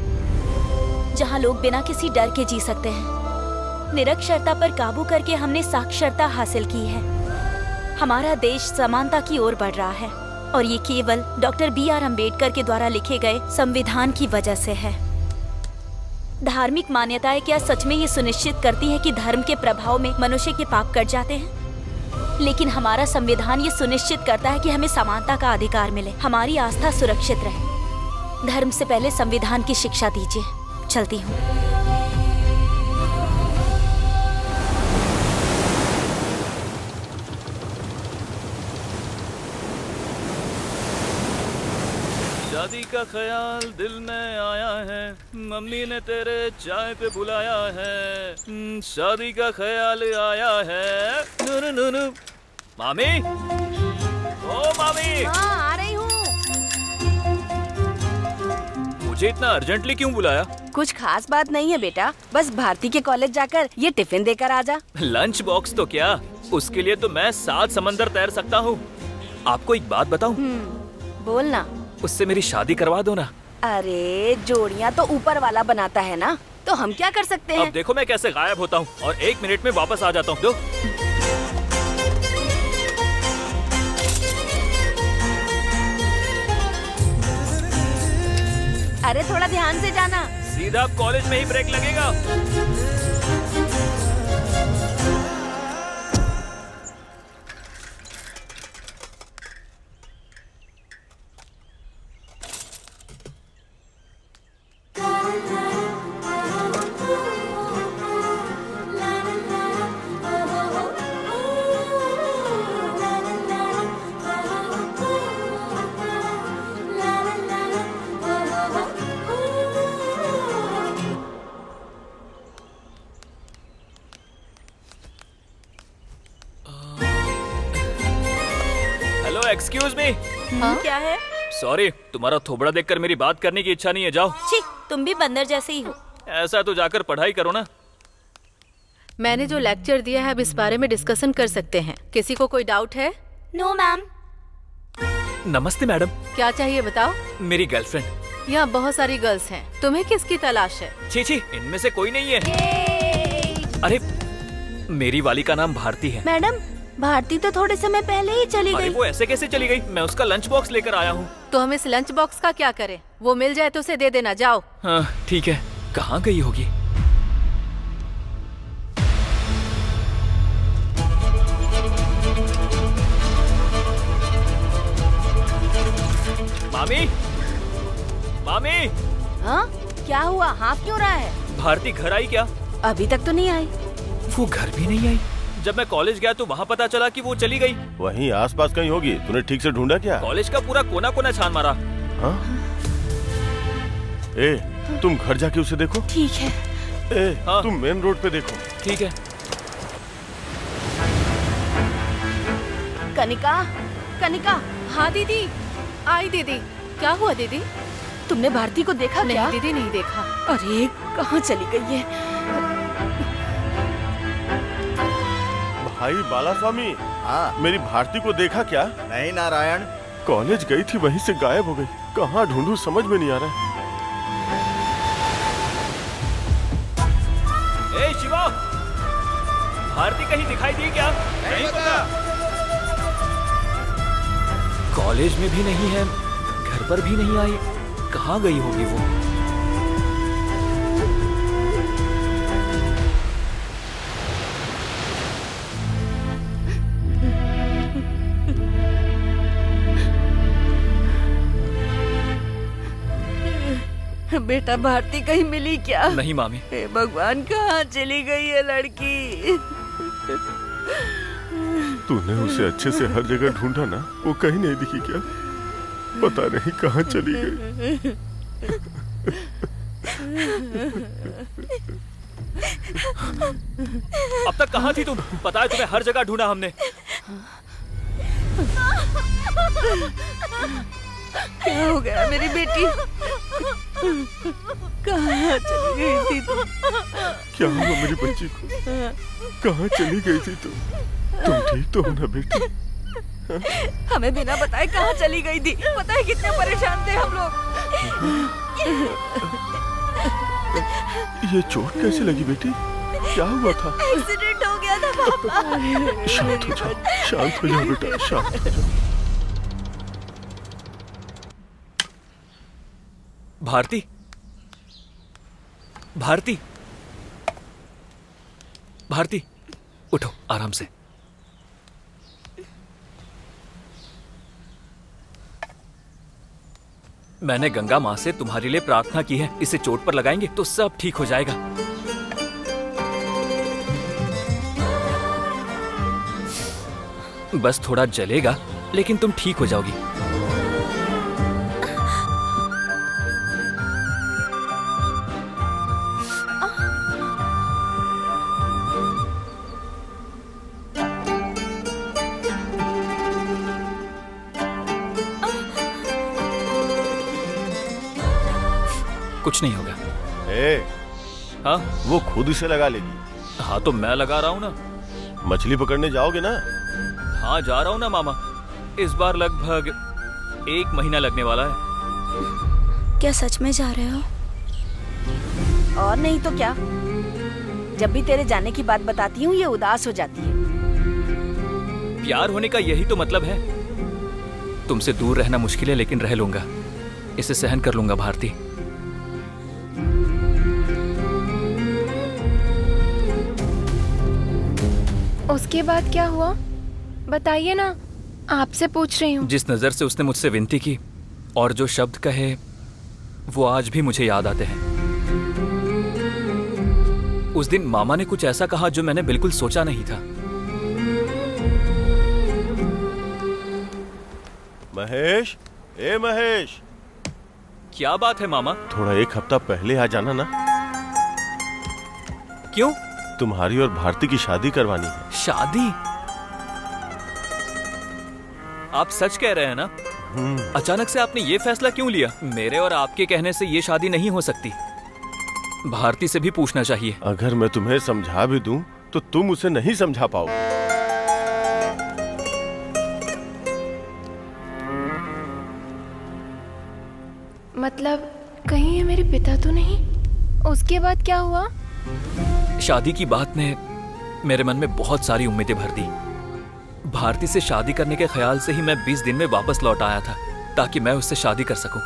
जहाँ लोग बिना किसी डर के जी सकते हैं। निरक्षरता पर काबू करके हमने साक्षरता हासिल की है। हमारा देश समानता की ओर बढ़ रहा है, और ये केवल डॉक्टर B.R. अम्बेडकर के द्वारा लिखे गए संविधान की वजह से है। धार्मिक मान्यताएं क्या सच में ये सुनिश्चित करती हैं कि धर्म के प्रभाव में मनुष्य के पाप कट जाते हैं? लेकिन हमारा संविधान ये सुनिश्चित करता है कि हमें समानता का अधिकार मिले, हमारी आस्था सुरक्षित रहे। धर्म से पहले संविधान की शिक्षा दीजिए। चलती हूँ। शादी का ख्याल दिल में आया है, मम्मी ने तेरे चाय पे बुलाया है, शादी का ख्याल आया है। नुनु नुनु। मामी, ओ मामी। हाँ, आ रही हूँ। मुझे इतना अर्जेंटली क्यों बुलाया? कुछ खास बात नहीं है बेटा, बस भारती के कॉलेज जाकर ये टिफिन देकर आ जा। लंच बॉक्स तो क्या, उसके लिए तो मैं 7 समंदर तैर सकता हूँ। आपको एक बात बताऊँ? बोलना। उससे मेरी शादी करवा दो ना। अरे जोड़ियाँ तो ऊपर वाला बनाता है ना, तो हम क्या कर सकते हैं? अब देखो मैं कैसे गायब होता हूँ और 1 मिनट में वापस आ जाता हूँ। दो। अरे थोड़ा ध्यान से जाना। सीधा कॉलेज में ही ब्रेक लगेगा। Excuse me. क्या है? सॉरी, तुम्हारा थोबड़ा देखकर मेरी बात करने की इच्छा नहीं है। जाओ। छी, तुम भी बंदर जैसे ही हो। ऐसा तो जाकर पढ़ाई करो ना। मैंने जो लेक्चर दिया है अब इस बारे में डिस्कशन कर सकते हैं। किसी को कोई डाउट है? No ma'am. नमस्ते मैडम। क्या चाहिए बताओ? मेरी गर्लफ्रेंड। यहाँ बहुत सारी गर्ल्स हैं, तुम्हें किसकी तलाश है? छी छी, इनमें से कोई नहीं है। अरे मेरी वाली का नाम भारती है। मैडम, भारती तो थोड़े समय पहले ही चली गई। अरे वो ऐसे कैसे चली गई? मैं उसका लंच बॉक्स लेकर आया हूँ। तो हम इस लंच बॉक्स का क्या करें? वो मिल जाए तो उसे दे देना। जाओ। हाँ ठीक है। कहाँ गई होगी? मामी, मामी। हाँ क्या हुआ? हाँ क्यों रहा है? भारती घर आई क्या? अभी तक तो नहीं आई। वो घर भी नहीं आई? जब मैं कॉलेज गया तो वहाँ पता चला कि वो चली गई। वहीं आसपास कहीं होगी। तूने ठीक से ढूंढा क्या? कॉलेज का पूरा कोना कोना छान मारा। हाँ? ए, तुम घर जाके उसे देखो। ठीक है। ए, हाँ? तुम मेन रोड पे देखो। ठीक है। कनिका, कनिका। हाँ दीदी। आई दीदी। क्या हुआ दीदी? तुमने भारती को देखा नहीं क्या? दीदी नहीं देखा। अरे कहाँ चली गई है? भाई बालास्वामी। हाँ मेरी भारती को देखा क्या? नहीं नारायण। कॉलेज गई थी, वहीं से गायब हो गई। कहाँ ढूंढूं समझ में नहीं आ रहा। ए शिवा, भारती कहीं दिखाई दी क्या? नहीं पता। कॉलेज में भी नहीं है, घर पर भी नहीं आई। कहाँ गई होगी वो? बेटा भारती कहीं मिली क्या? नहीं मामी। हे भगवान, कहाँ चली गई है लड़की? तूने उसे अच्छे से हर जगह ढूंढा ना, वो कहीं नहीं दिखी क्या? पता नहीं कहाँ चली गई। अब तक कहाँ थी तुम? पता है तुम्हें हर जगह ढूंढा हमने। क्या हो गया मेरी बेटी? कहाँ चली गई थी तुम? क्या हुआ मेरी बच्ची को? कहाँ चली गई थी तुम ठीक तो हो ना बेटी? हमें बिना बताए कहाँ चली गई थी? पता है कितने परेशान थे हम लोग। ये चोट कैसे लगी बेटी? क्या हुआ था? एक्सीडेंट हो गया था पापा। शांत हो जाओ बेटा, शांत हो जाओ। भारती, भारती, भारती, उठो आराम से। मैंने गंगा माँ से तुम्हारे लिए प्रार्थना की है। इसे चोट पर लगाएंगे तो सब ठीक हो जाएगा। बस थोड़ा जलेगा, लेकिन तुम ठीक हो जाओगी। कुछ नहीं होगा। हाँ, वो खुद इसे लगा लेगी। हाँ तो मैं लगा रहा हूँ ना। मछली पकड़ने जाओगे ना? हाँ जा रहा हूँ ना मामा। इस बार लगभग 1 महीना लगने वाला है। क्या सच में जा रहे हो? और नहीं तो क्या, जब भी तेरे जाने की बात बताती हूँ ये उदास हो जाती है। प्यार होने का यही तो मतलब है। तुमसे दूर रहना मुश्किल है, लेकिन रह लूंगा। इसे सहन कर लूंगा भारती। उसके बाद क्या हुआ बताइए ना, आपसे पूछ रही हूँ। जिस नजर से उसने मुझसे विनती की और जो शब्द कहे वो आज भी मुझे याद आते हैं। उस दिन मामा ने कुछ ऐसा कहा जो मैंने बिल्कुल सोचा नहीं था। महेश, ए महेश, क्या बात है मामा? थोड़ा 1 हफ्ता पहले आ जाना ना। क्यों? तुम्हारी और भारती की शादी करवानी है। शादी? आप सच कह रहे हैं ना? अचानक से आपने ये फैसला क्यों लिया? मेरे और आपके कहने से ये शादी नहीं हो सकती। भारती से भी पूछना चाहिए। अगर मैं तुम्हें समझा भी दूं तो तुम उसे नहीं समझा पाओ। मतलब कहीं ये मेरे पिता तो नहीं? उसके बाद क्या हुआ? शादी की बात ने मेरे मन में बहुत सारी उम्मीदें भर दी। भारती से शादी करने के ख्याल से ही मैं 20 दिन में वापस लौट आया था, ताकि मैं उससे शादी कर सकूं।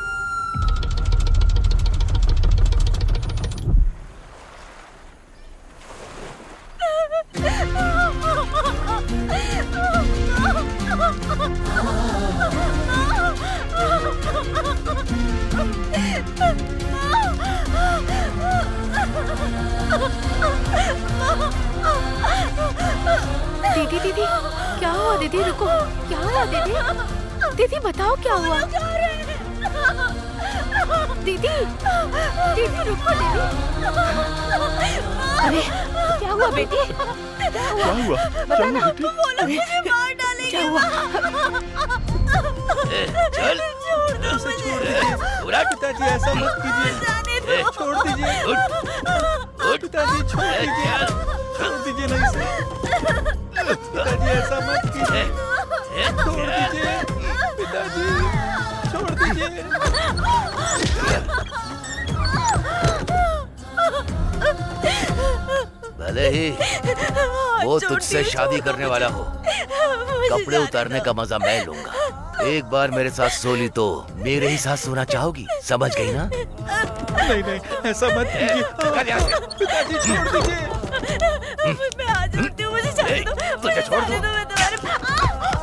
दीदी दीदी क्या हुआ? दीदी रुको, क्या हुआ दीदी? दीदी बताओ क्या हुआ? दीदी दीदी रुको दीदी। अरे क्या हुआ बेटी? क्या हुआ? बता ना। मार डालेंगे। क्या हुआ? चल उसे छोड़ दीजिए। पिताजी ऐसा मत कीजिए। छोड़ दीजिए। पिताजी छोड़ दीजिए। छोड़ दीजिए ना इसे। पिताजी ऐसा मत कीजिए। छोड़ दीजिए। पिताजी छोड़ दीजिए। भले ही वो तुझसे शादी करने वाला हो, कपड़े उतारने का मजा मैं लूंगा। एक बार मेरे साथ सो ली तो मेरे ही साथ सोना चाहोगी, समझ गई ना? नहीं नहीं ऐसा मत कीजिए। पिताजी छोड़ दीजिए। मैं आज उठती हूँ, मुझे छोड़ दो। तुझे छोड़ दूं? मैं तुम्हारे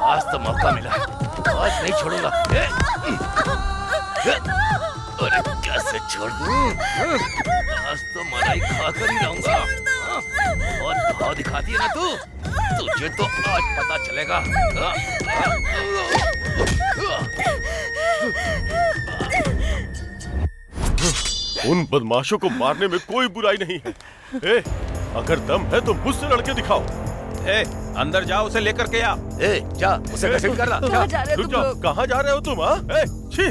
आज तो मौका मिला, आज नहीं छोड़ूंगा। अरे कैसे छोड़ दूं? आज तो मलाई खाकर ही रहूंगा। और भाव दिखाती है ना तू, तुझे तो आज पता चलेगा। उन बदमाशों को मारने में कोई बुराई नहीं है। ए, अगर दम है तो मुझसे लड़के दिखाओ। ए, अंदर जाओ, उसे लेकर के आ। ए, जा उसे घसीट कर ला। कहाँ जा रहे हो रुक तुम जाओ, लोग? कहाँ जा रहे हो तुम? हाँ? ए, छी!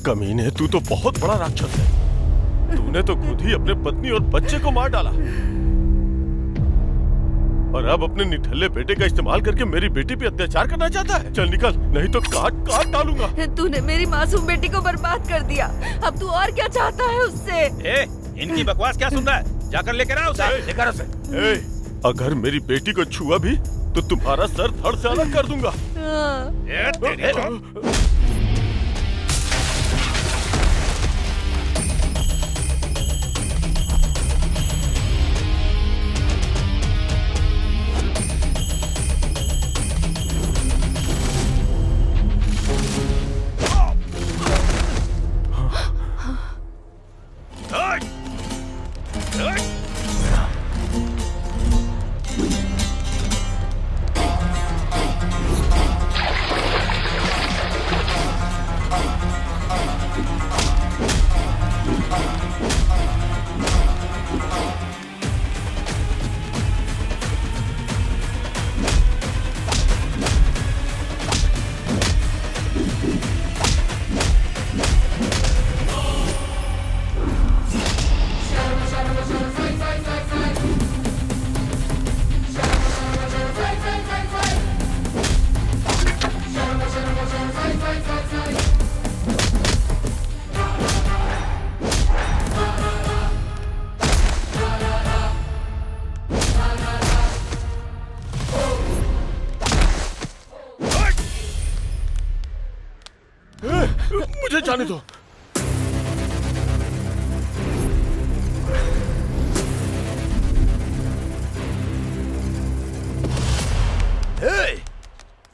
कमीने, तू तो बहुत बड़ा राक्षस है। तूने तो खुद ही अपने पत्नी और बच्चे को मार डाला, और अब अपने निठल्ले बेटे का इस्तेमाल करके मेरी बेटी पे अत्याचार करना चाहता है। चल निकल, नहीं तो काट काट डालूंगा। तूने मेरी मासूम बेटी को बर्बाद कर दिया, अब तू और क्या चाहता है उससे? ए, इनकी बकवास क्या सुन रहा है? जाकर लेकर आ उसे। लेकर उसे। ए, अगर मेरी बेटी को छुआ भी तो तुम्हारा सर धड़ से अलग कर दूंगा। ए, तेरी तो- मुझे जाने दो।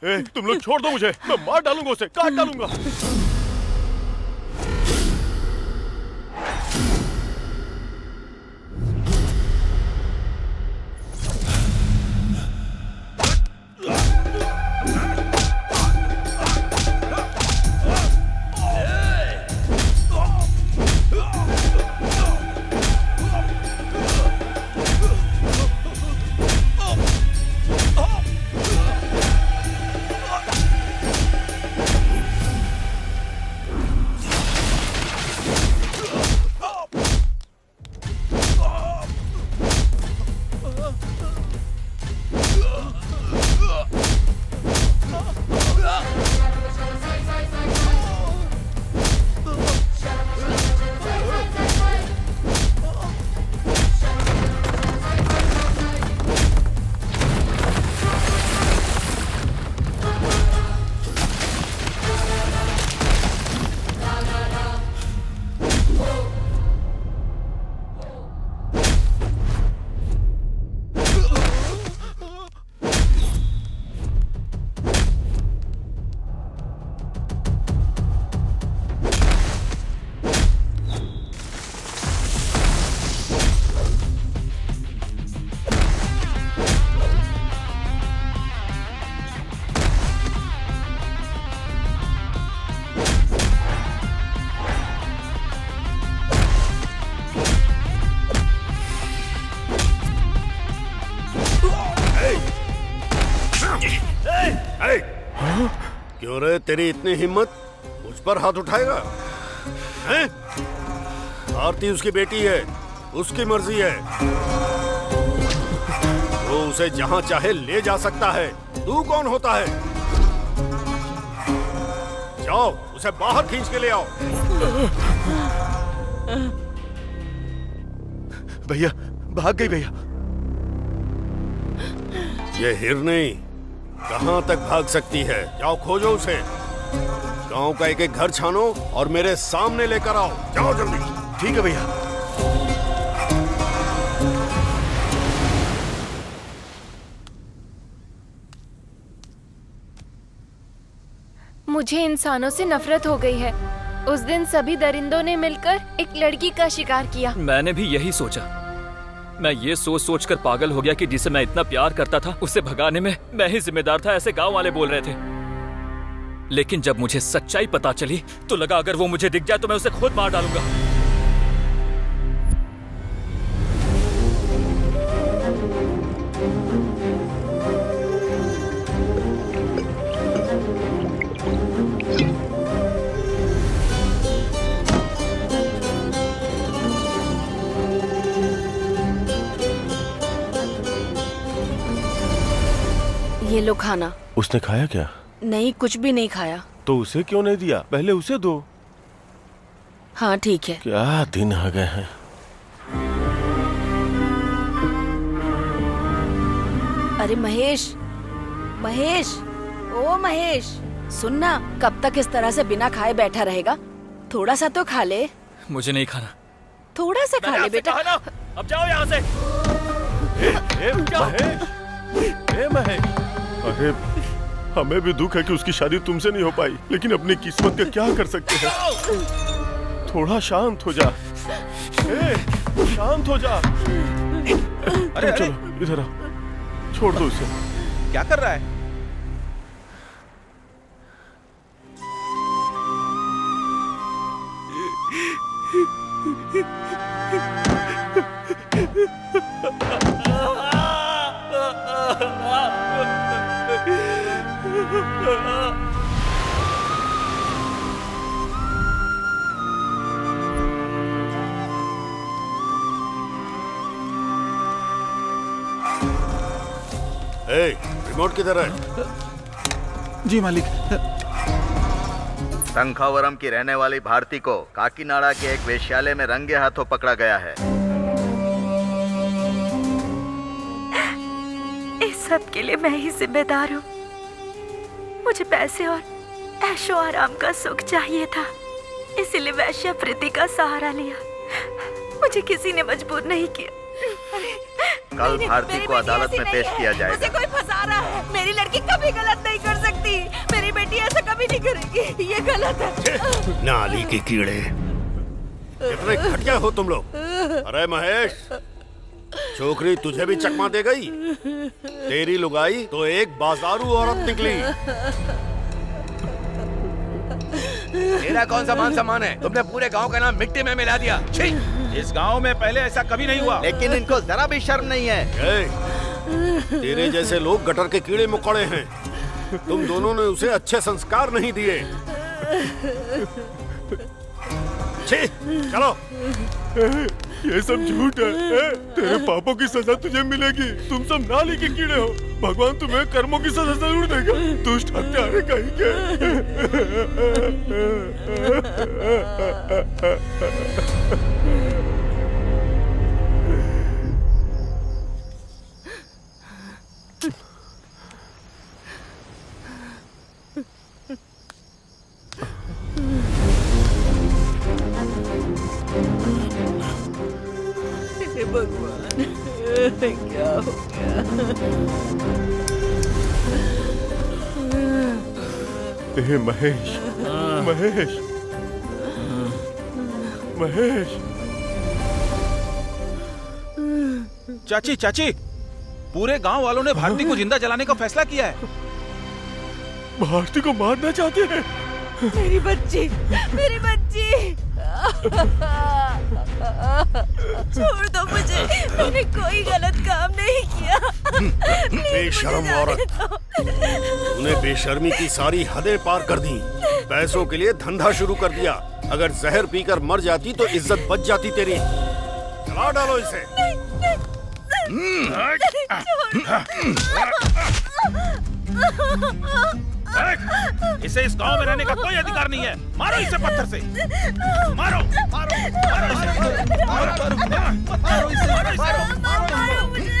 ए, तुम लोग छोड़ दो मुझे, मैं मार डालूंगा उसे, काट डालूंगा। क्यों रे, तेरी इतनी हिम्मत, मुझ पर हाथ उठाएगा? हैं? आरती उसकी बेटी है, उसकी मर्जी है, वो उसे जहां चाहे ले जा सकता है। तू कौन होता है? जाओ उसे बाहर खींच के ले आओ। भैया भाग गई भैया। ये हिरनी कहां तक भाग सकती है? जाओ खोजो उसे, गांव का एक एक घर छानो और मेरे सामने लेकर आओ। जाओ जल्दी। ठीक है भैया। मुझे इंसानों से नफरत हो गई है। उस दिन सभी दरिंदों ने मिलकर एक लड़की का शिकार किया। मैंने भी यही सोचा। मैं ये सोच सोच कर पागल हो गया कि जिसे मैं इतना प्यार करता था उसे भगाने में मैं ही जिम्मेदार था, ऐसे गांव वाले बोल रहे थे। लेकिन जब मुझे सच्चाई पता चली तो लगा अगर वो मुझे दिख जाए तो मैं उसे खुद मार डालूंगा। ये लो खाना। उसने खाया क्या? नहीं, कुछ भी नहीं खाया। तो उसे क्यों नहीं दिया? पहले उसे दो। हाँ ठीक है। क्या दिन आ गए हैं। अरे महेश, महेश, ओ महेश, सुनना, कब तक इस तरह से बिना खाए बैठा रहेगा? थोड़ा सा तो खा ले। मुझे नहीं खाना। थोड़ा सा खा ले बेटा। अब जाओ यहाँ से। महेश, अरे हमें भी दुख है कि उसकी शादी तुमसे नहीं हो पाई, लेकिन अपनी किस्मत का क्या कर सकते हैं। थोड़ा शांत हो जा। शांत हो जा। अरे चलो इधर आ, छोड़ दो उसे। क्या कर रहा है? रिमोट किधर है? जी मालिक। शंखावरम की रहने वाली भारती को काकीनाडा के एक वेश्यालय में रंगे हाथों पकड़ा गया है। इस सब के लिए मैं ही जिम्मेदार हूँ। मुझे पैसे और ऐशो आराम का सुख चाहिए था, इसीलिए वैश्या प्रीति का सहारा लिया। मुझे किसी ने मजबूर नहीं किया। कल भारती को अदालत में पेश किया जाएगा। मुझे कोई फंसा रहा है। मेरी लड़की कभी गलत नहीं कर सकती। मेरी बेटी ऐसा कभी नहीं करेगी। ये गलत है। नाली के कीड़े, कितने घटिया हो तुम लोग। अरे महेश, छोकरी तुझे भी चकमा दे गई। तेरी लुगाई तो एक बाजारू औरत निकली। मेरा कौन सा मान सम्मान है? तुमने पूरे गांव का नाम मिट्टी में मिला दिया। छी! इस गांव में पहले ऐसा कभी नहीं हुआ। लेकिन इनको जरा भी शर्म नहीं है। तेरे जैसे लोग गटर के कीड़े मकोड़े हैं। तुम दोनों ने उसे अच्छे संस्कार नहीं दिए। छी, चलो। ये सब झूठ है। तेरे पापों की सजा तुझे मिलेगी। तुम सब नाली के कीड़े हो। भगवान तुम्हें कर्मों की सजा जरूर देगा। दुष्ट हत्यारे कहीं के। भगवान, क्या हो गया? महेश, महेश, महेश। चाची, चाची, पूरे गांव वालों ने भारती को जिंदा जलाने का फैसला किया है। भारती को मारना चाहते हैं। मेरी बच्ची, मेरी बच्ची। छोड़ दो मुझे, मैंने कोई गलत काम नहीं किया। बेशर्म औरत, तूने बेशर्मी की सारी हदें पार कर दी। पैसों के लिए धंधा शुरू कर दिया। अगर जहर पीकर मर जाती तो इज्जत बच जाती तेरी। चला डालो इसे। इसे इस गांव में रहने का कोई अधिकार नहीं है। मारो इसे पत्थर से। मारो, मारो, मारो इसे। मारो, मारो इसे।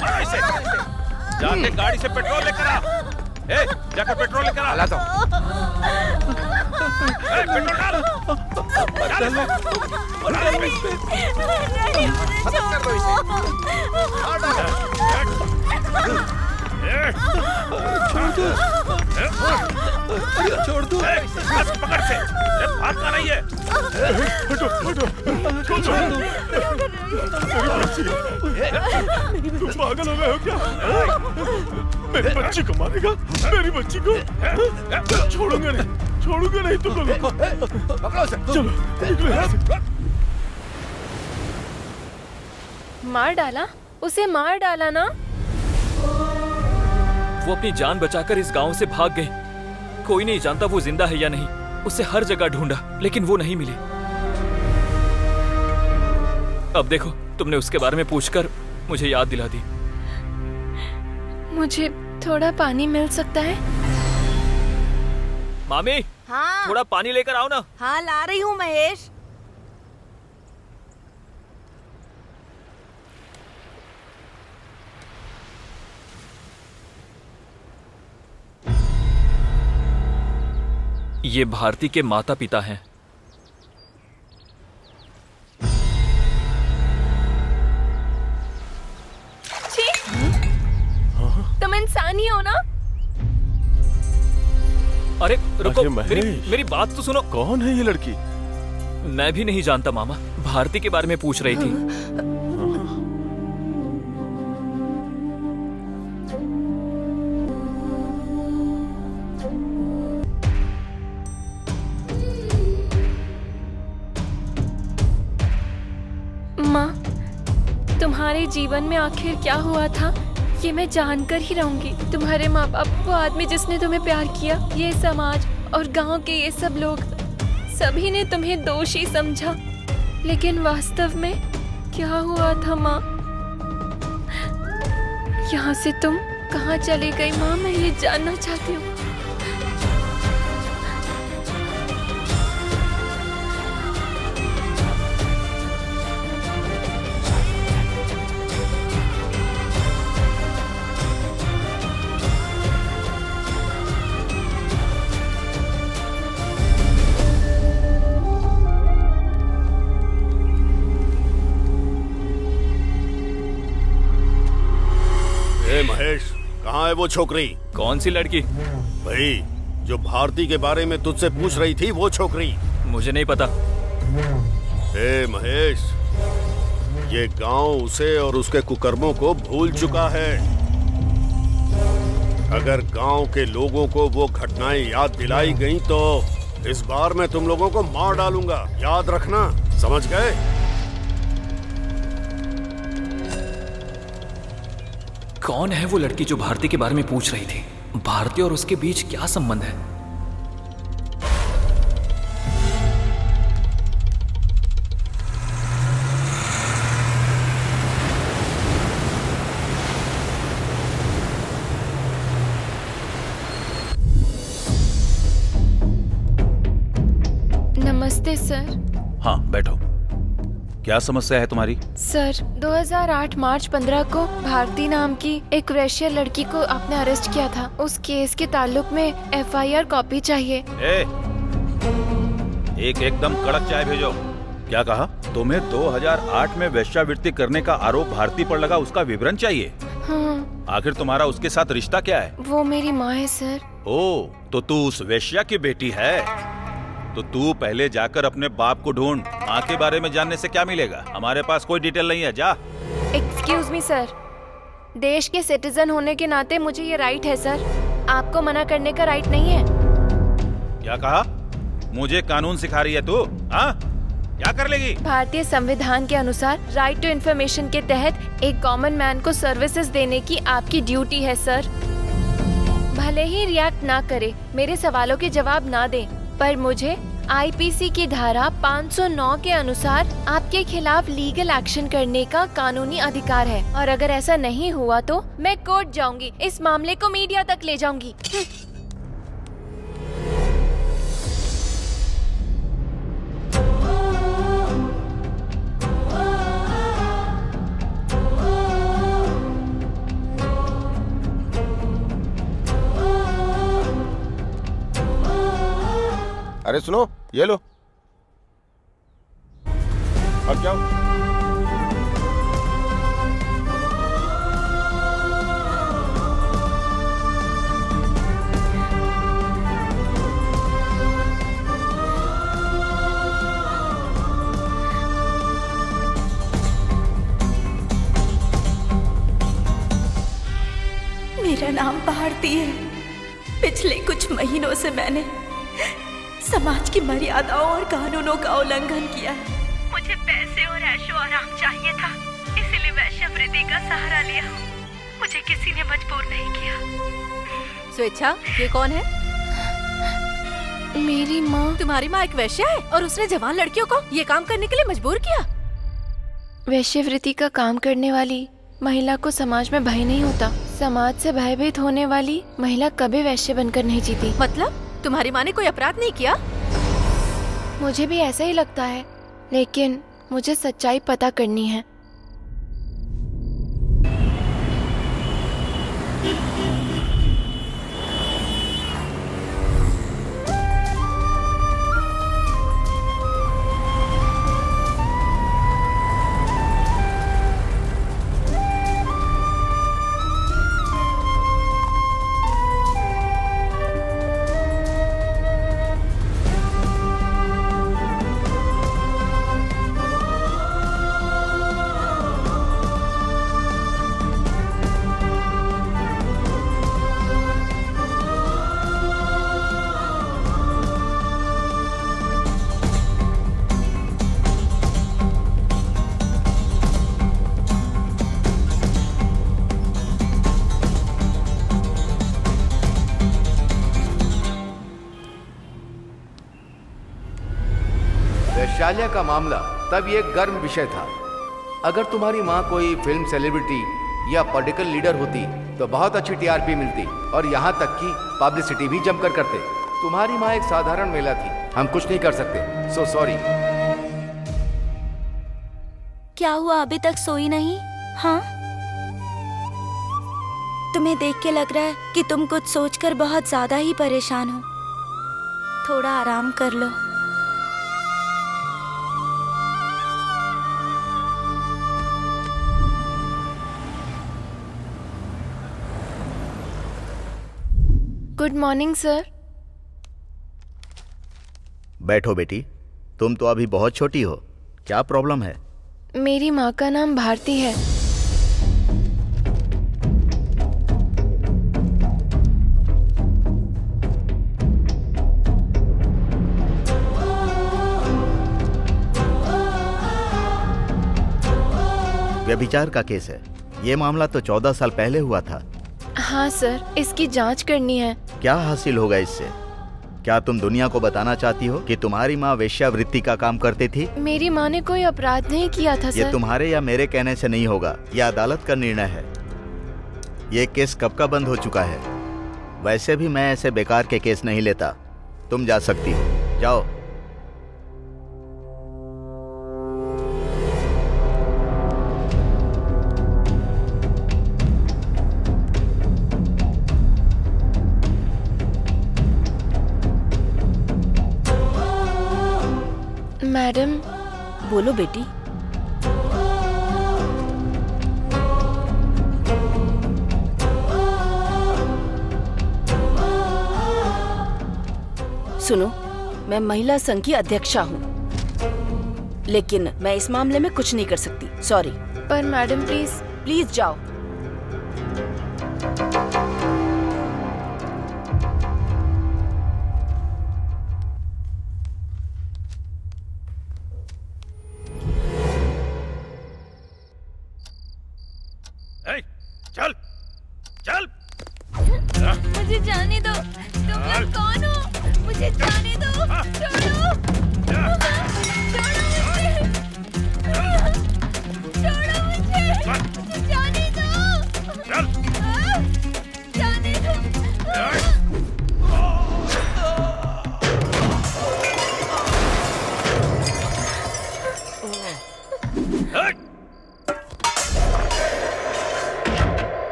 मारो इसे। जाके गाड़ी से पेट्रोल लेकर आ। जाकर पेट्रोल लेकर आ। तो पेट्रोल डाल। छोड़ दो। पकड़ से, भागना नहीं है। हटो, हटो, छोड़ दो। तुम पागल हो गए हो क्या? मेरी बच्ची को मारेगा? मेरी बच्ची को छोड़ूंगा नहीं, छोड़ूंगा नहीं तुम लोगों को। पकड़ो उसे। चलो, निकलो यहाँ से। मार डाला? उसे मार डाला ना? वो अपनी जान बचाकर इस गांव से भाग गई। कोई नहीं जानता वो जिंदा है या नहीं। उसे हर जगह ढूंढा लेकिन वो नहीं मिली। अब देखो, तुमने उसके बारे में पूछकर मुझे याद दिला दी। मुझे थोड़ा पानी मिल सकता है? मामी, हाँ थोड़ा पानी लेकर आओ ना। हाँ ला रही हूँ महेश। ये भारती के माता पिता हैं। छी! तुम इंसान ही हो ना? अरे रुको, अरे महेश। मेरी बात तो सुनो। कौन है ये लड़की? मैं भी नहीं जानता मामा, भारती के बारे में पूछ रही थी। माँ, तुम्हारे जीवन में आखिर क्या हुआ था ये मैं जानकर ही रहूंगी। तुम्हारे माँ बाप, वो आदमी जिसने तुम्हें प्यार किया, ये समाज और गांव के ये सब लोग, सभी ने तुम्हें दोषी समझा। लेकिन वास्तव में क्या हुआ था माँ? यहाँ से तुम कहाँ चली गई माँ? मैं ये जानना चाहती हूँ। महेश, कहाँ है वो छोकरी? कौन सी लड़की? भाई, जो भारती के बारे में तुझसे पूछ रही थी, वो छोकरी। मुझे नहीं पता। ए महेश, ये गांव उसे और उसके कुकर्मों को भूल चुका है। अगर गांव के लोगों को वो घटनाएं याद दिलाई गई तो इस बार मैं तुम लोगों को मार डालूंगा। याद रखना, समझ गए? कौन है वो लड़की जो भारती के बारे में पूछ रही थी? भारती और उसके बीच क्या संबंध है? नमस्ते सर। हाँ बैठो। क्या समस्या है तुम्हारी? सर, 2008 मार्च 15 को भारती नाम की एक वेश्या लड़की को आपने अरेस्ट किया था। उस केस के ताल्लुक में FIR कॉपी चाहिए। एक एकदम कड़क चाय भेजो। क्या कहा? तुम्हें 2008 में वेश्यावृत्ति करने का आरोप भारती पर लगा, उसका विवरण चाहिए? हाँ। आखिर तुम्हारा उसके साथ रिश्ता क्या है? वो मेरी माँ है सर। ओ, तो तू उस वेश्या की बेटी है? तो तू पहले जाकर अपने बाप को ढूंढ। माँ के बारे में जानने से क्या मिलेगा? हमारे पास कोई डिटेल नहीं है, जा। एक्सक्यूज मी सर, देश के सिटीजन होने के नाते मुझे ये राइट है सर, आपको मना करने का राइट नहीं है। क्या कहा? मुझे कानून सिखा रही है तू? हाँ, क्या कर लेगी? भारतीय संविधान के अनुसार राइट टू इन्फॉर्मेशन के तहत एक कॉमन मैन को सर्विसेज देने की आपकी ड्यूटी है सर। भले ही रिएक्ट ना करे, मेरे सवालों के जवाब ना दे, पर मुझे IPC की धारा 509 के अनुसार आपके खिलाफ लीगल एक्शन करने का कानूनी अधिकार है। और अगर ऐसा नहीं हुआ तो मैं कोर्ट जाऊंगी, इस मामले को मीडिया तक ले जाऊंगी। अरे सुनो, ये लो। अब जाओ। मेरा नाम भारती है। पिछले कुछ महीनों से मैंने समाज की मर्यादाओं और कानूनों का उल्लंघन किया है। मुझे पैसे और ऐशो आराम चाहिए था, इसीलिए किसी ने मजबूर नहीं किया। स्वेच्छा, ये कौन है? मेरी माँ। तुम्हारी माँ एक वैश्या है और उसने जवान लड़कियों को ये काम करने के लिए मजबूर किया? वैश्यवृत्ति का काम करने वाली महिला को समाज में भय नहीं होता। समाज से भयभीत होने वाली महिला कभी वैश्य बनकर नहीं जीती। मतलब तुम्हारी माँ ने कोई अपराध नहीं किया? मुझे भी ऐसा ही लगता है, लेकिन मुझे सच्चाई पता करनी है। वैशाल्या का मामला तब ये गर्म विषय था। अगर तुम्हारी माँ कोई फिल्म सेलिब्रिटी या पॉलिटिकल लीडर होती तो बहुत अच्छी टीआरपी मिलती और यहाँ तक कि पब्लिसिटी भी जमकर करते। तुम्हारी माँ एक साधारण महिला थी, हम कुछ नहीं कर सकते। So sorry. क्या हुआ, अभी तक सोई नहीं? हाँ, तुम्हें देख के लग रहा है कि तुम कुछ सोचकर बहुत ज्यादा ही परेशान हो। थोड़ा आराम कर लो। Good morning sir. बैठो बेटी, तुम तो अभी बहुत छोटी हो, क्या प्रॉब्लम है? मेरी माँ का नाम भारती है। व्यभिचार का केस है। ये मामला तो 14 साल पहले हुआ था। हाँ सर, इसकी जांच करनी है। क्या हासिल होगा इससे? क्या तुम दुनिया को बताना चाहती हो कि तुम्हारी माँ वेश्यावृत्ति का काम करती थी? मेरी माँ ने कोई अपराध नहीं किया था सर। ये तुम्हारे या मेरे कहने से नहीं होगा, यह अदालत का निर्णय है। ये केस कब का बंद हो चुका है। वैसे भी मैं ऐसे बेकार के केस नहीं लेता। तुम जा सकती हो, जाओ। मैडम। बोलो बेटी। सुनो, मैं महिला संघ की अध्यक्षा हूँ, लेकिन मैं इस मामले में कुछ नहीं कर सकती। सॉरी। पर मैडम प्लीज। प्लीज जाओ। चल चल। मुझे जाने दो। तुम लोग कौन हो? मुझे जाने दो। छोड़ो। छोड़ो मुझे। मुझे जाने दो। जाने दो।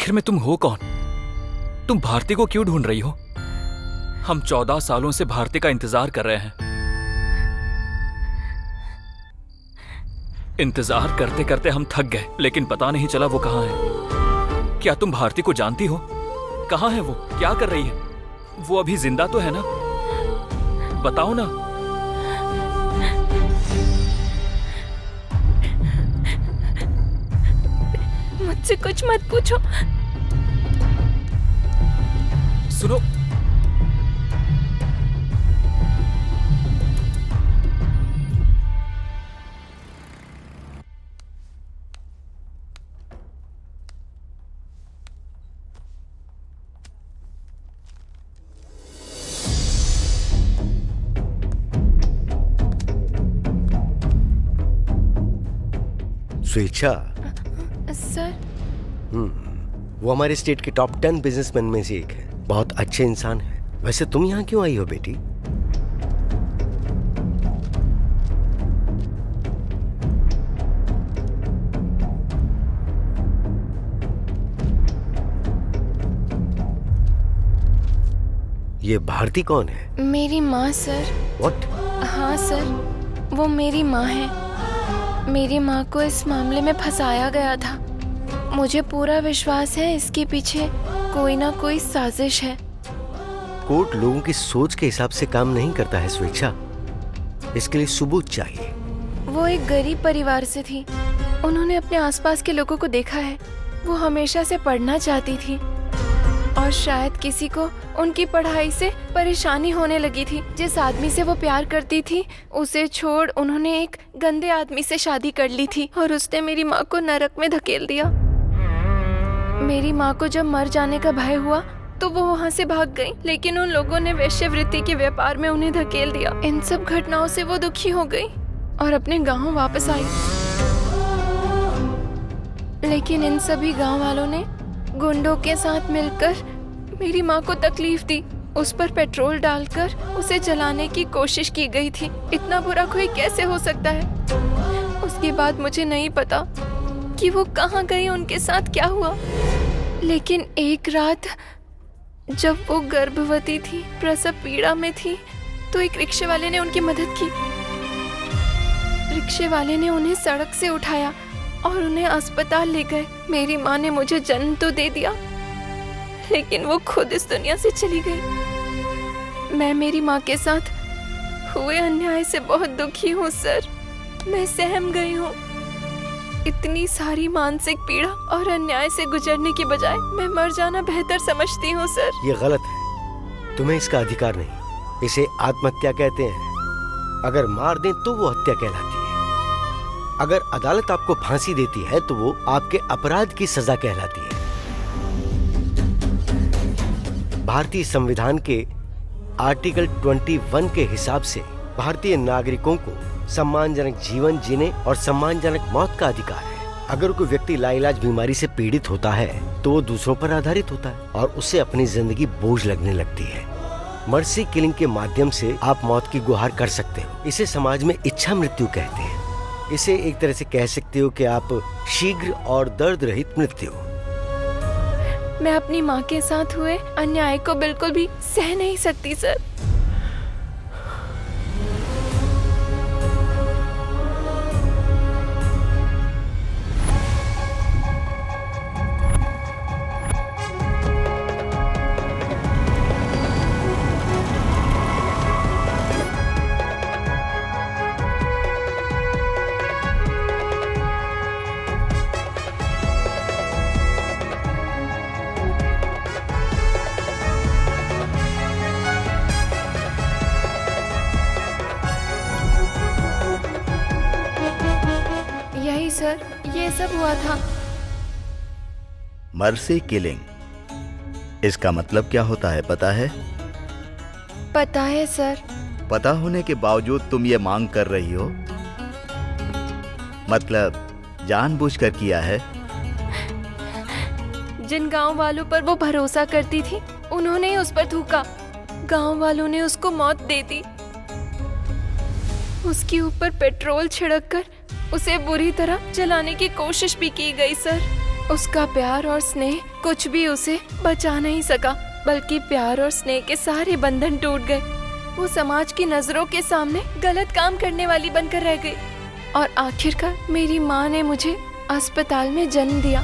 आखिर में तुम हो कौन? तुम भारती को क्यों ढूंढ रही हो? हम 14 सालों से भारती का इंतजार कर रहे हैं। इंतजार करते करते हम थक गए, लेकिन पता नहीं चला वो कहाँ है। क्या तुम भारती को जानती हो? कहाँ है वो? क्या कर रही है? वो अभी जिंदा तो है ना? बताओ ना। मुझसे कुछ मत पूछो। सुनो, स्वेच्छा। सर, वो हमारे स्टेट के टॉप 10 बिजनेसमैन में से एक है। बहुत अच्छे इंसान है। वैसे तुम यहाँ क्यों आई हो बेटी? ये भारती कौन है? मेरी माँ सर। व्हाट? हाँ सर, वो मेरी माँ है। मेरी माँ को इस मामले में फंसाया गया था। मुझे पूरा विश्वास है इसके पीछे कोई ना कोई साजिश है। कोर्ट लोगों की सोच के हिसाब से काम नहीं करता है स्वेच्छा। इसके लिए सबूत चाहिए। वो एक गरीब परिवार से थी। उन्होंने अपने आसपास के लोगों को देखा है। वो हमेशा से पढ़ना चाहती थी और शायद किसी को उनकी पढ़ाई से परेशानी होने लगी थी। जिस आदमी से वो प्यार करती थी उसे छोड़ उन्होंने एक गंदे आदमी से शादी कर ली थी और उसने मेरी माँ को नरक में धकेल दिया। मेरी माँ को जब मर जाने का भय हुआ तो वो वहाँ से भाग गई, लेकिन उन लोगों ने वेश्यावृत्ति के व्यापार में उन्हें धकेल दिया। इन सब घटनाओं से वो दुखी हो गई और अपने गाँव वापस आई। लेकिन इन सभी गाँव वालों ने गुंडों के साथ मिलकर मेरी माँ को तकलीफ दी। उस पर पेट्रोल डालकर उसे जलाने की कोशिश की गई थी। इतना बुरा कोई कैसे हो सकता है? उसके बाद मुझे नहीं पता कि वो कहाँ गई, उनके साथ क्या हुआ। लेकिन एक रात जब वो गर्भवती थी, प्रसव पीड़ा में थी, तो एक रिक्शे वाले ने उनकी मदद की। रिक्शे वाले ने उन्हें सड़क से उठाया और उन्हें अस्पताल ले गए। मेरी माँ ने मुझे जन्म तो दे दिया, लेकिन वो खुद इस दुनिया से चली गई। मैं मेरी माँ के साथ हुए अन्याय से बहुत दुखी हूँ सर। मैं सहम गई हूँ। इतनी सारी मानसिक पीड़ा और अन्याय से गुजरने के बजाय मैं मर जाना बेहतर समझती हूँ सर। ये गलत है। तुम्हें इसका अधिकार नहीं। इसे आत्महत्या कहते हैं। अगर मार दें तो वो हत्या कहलाती है। अगर अदालत आपको फांसी देती है तो वो आपके अपराध की सजा कहलाती है। भारतीय संविधान के आर्टिकल 21 के हिसाब से भारतीय नागरिकों को सम्मानजनक जीवन जीने और सम्मानजनक मौत का अधिकार है। अगर कोई व्यक्ति लाइलाज बीमारी से पीड़ित होता है तो वो दूसरों पर आधारित होता है और उसे अपनी जिंदगी बोझ लगने लगती है। मर्सी किलिंग के माध्यम से आप मौत की गुहार कर सकते हो। इसे समाज में इच्छा मृत्यु कहते हैं। इसे एक तरह से कह सकते हो कि आप शीघ्र और दर्द रहित मृत्यु। मैं अपनी माँ के साथ हुए अन्याय को बिल्कुल भी सह नहीं सकती सर। सर, ये सब हुआ था। मर्सी किलिंग, इसका मतलब क्या होता है पता है? पता है सर। पता होने के बावजूद तुम ये मांग कर रही हो, मतलब जानबूझकर किया है? जिन गांव वालों पर वो भरोसा करती थी उन्होंने ही उस पर थूका। गांव वालों ने उसको मौत दे दी। उसके ऊपर पेट्रोल छिड़ककर उसे बुरी तरह जलाने की कोशिश भी की गई सर। उसका प्यार और स्नेह कुछ भी उसे बचा नहीं सका, बल्कि प्यार और स्नेह के सारे बंधन टूट गए। वो समाज की नजरों के सामने गलत काम करने वाली बनकर रह गई और आखिरकार मेरी माँ ने मुझे अस्पताल में जन्म दिया।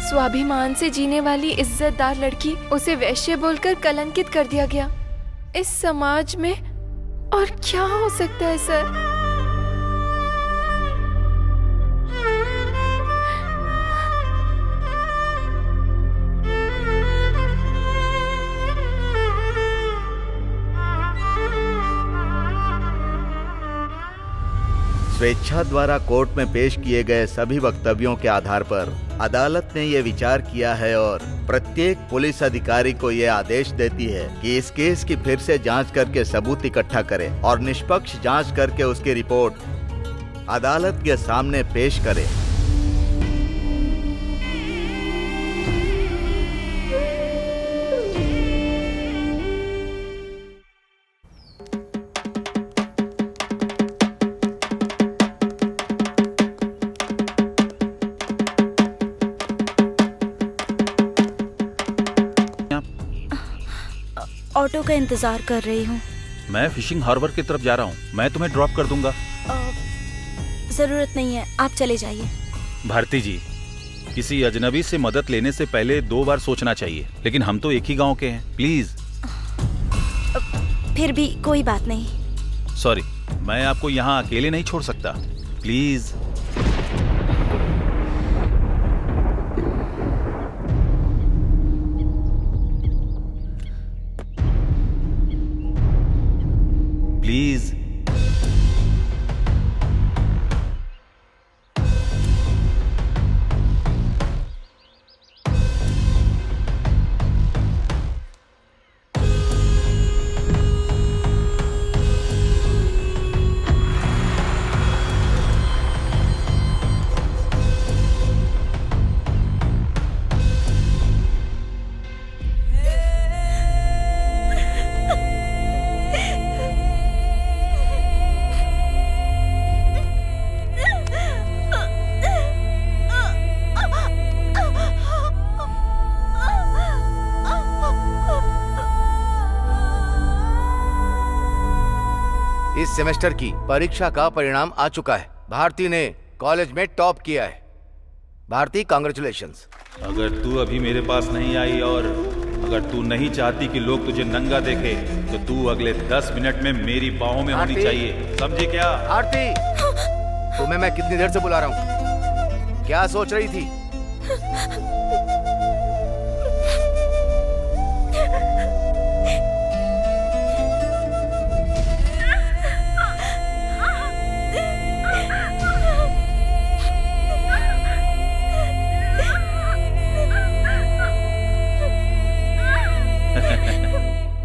स्वाभिमान से जीने वाली इज्जतदार लड़की उसे वैश्य बोलकर कलंकित कर दिया गया। इस समाज में और क्या हो सकता है सर? स्वेच्छा द्वारा कोर्ट में पेश किए गए सभी वक्तव्यों के आधार पर अदालत ने ये विचार किया है और प्रत्येक पुलिस अधिकारी को ये आदेश देती है कि इस केस की फिर से जांच करके सबूत इकट्ठा करे और निष्पक्ष जांच करके उसकी रिपोर्ट अदालत के सामने पेश करे। ऑटो का इंतजार कर रही हूँ। मैं फिशिंग हार्बर की तरफ जा रहा हूँ, मैं तुम्हें ड्रॉप कर दूंगा। जरूरत नहीं है, आप चले जाइए। भारती जी, किसी अजनबी से मदद लेने से पहले 2 बार सोचना चाहिए, लेकिन हम तो एक ही गांव के हैं, प्लीज। फिर भी कोई बात नहीं। सॉरी, मैं आपको यहाँ अकेले नहीं छोड़ सकता, प्लीज। प्लीज। इस सेमेस्टर की परीक्षा का परिणाम आ चुका है। भारती ने कॉलेज में टॉप किया है। भारती, कांग्रेचुलेशंस। अगर तू अभी मेरे पास नहीं आई और अगर तू नहीं चाहती कि लोग तुझे नंगा देखे, तो तू अगले 10 मिनट में मेरी बाहों में होनी चाहिए, समझी क्या? भारती, तुम्हें मैं कितनी देर से बुला रहा हूँ, क्या सोच रही थी?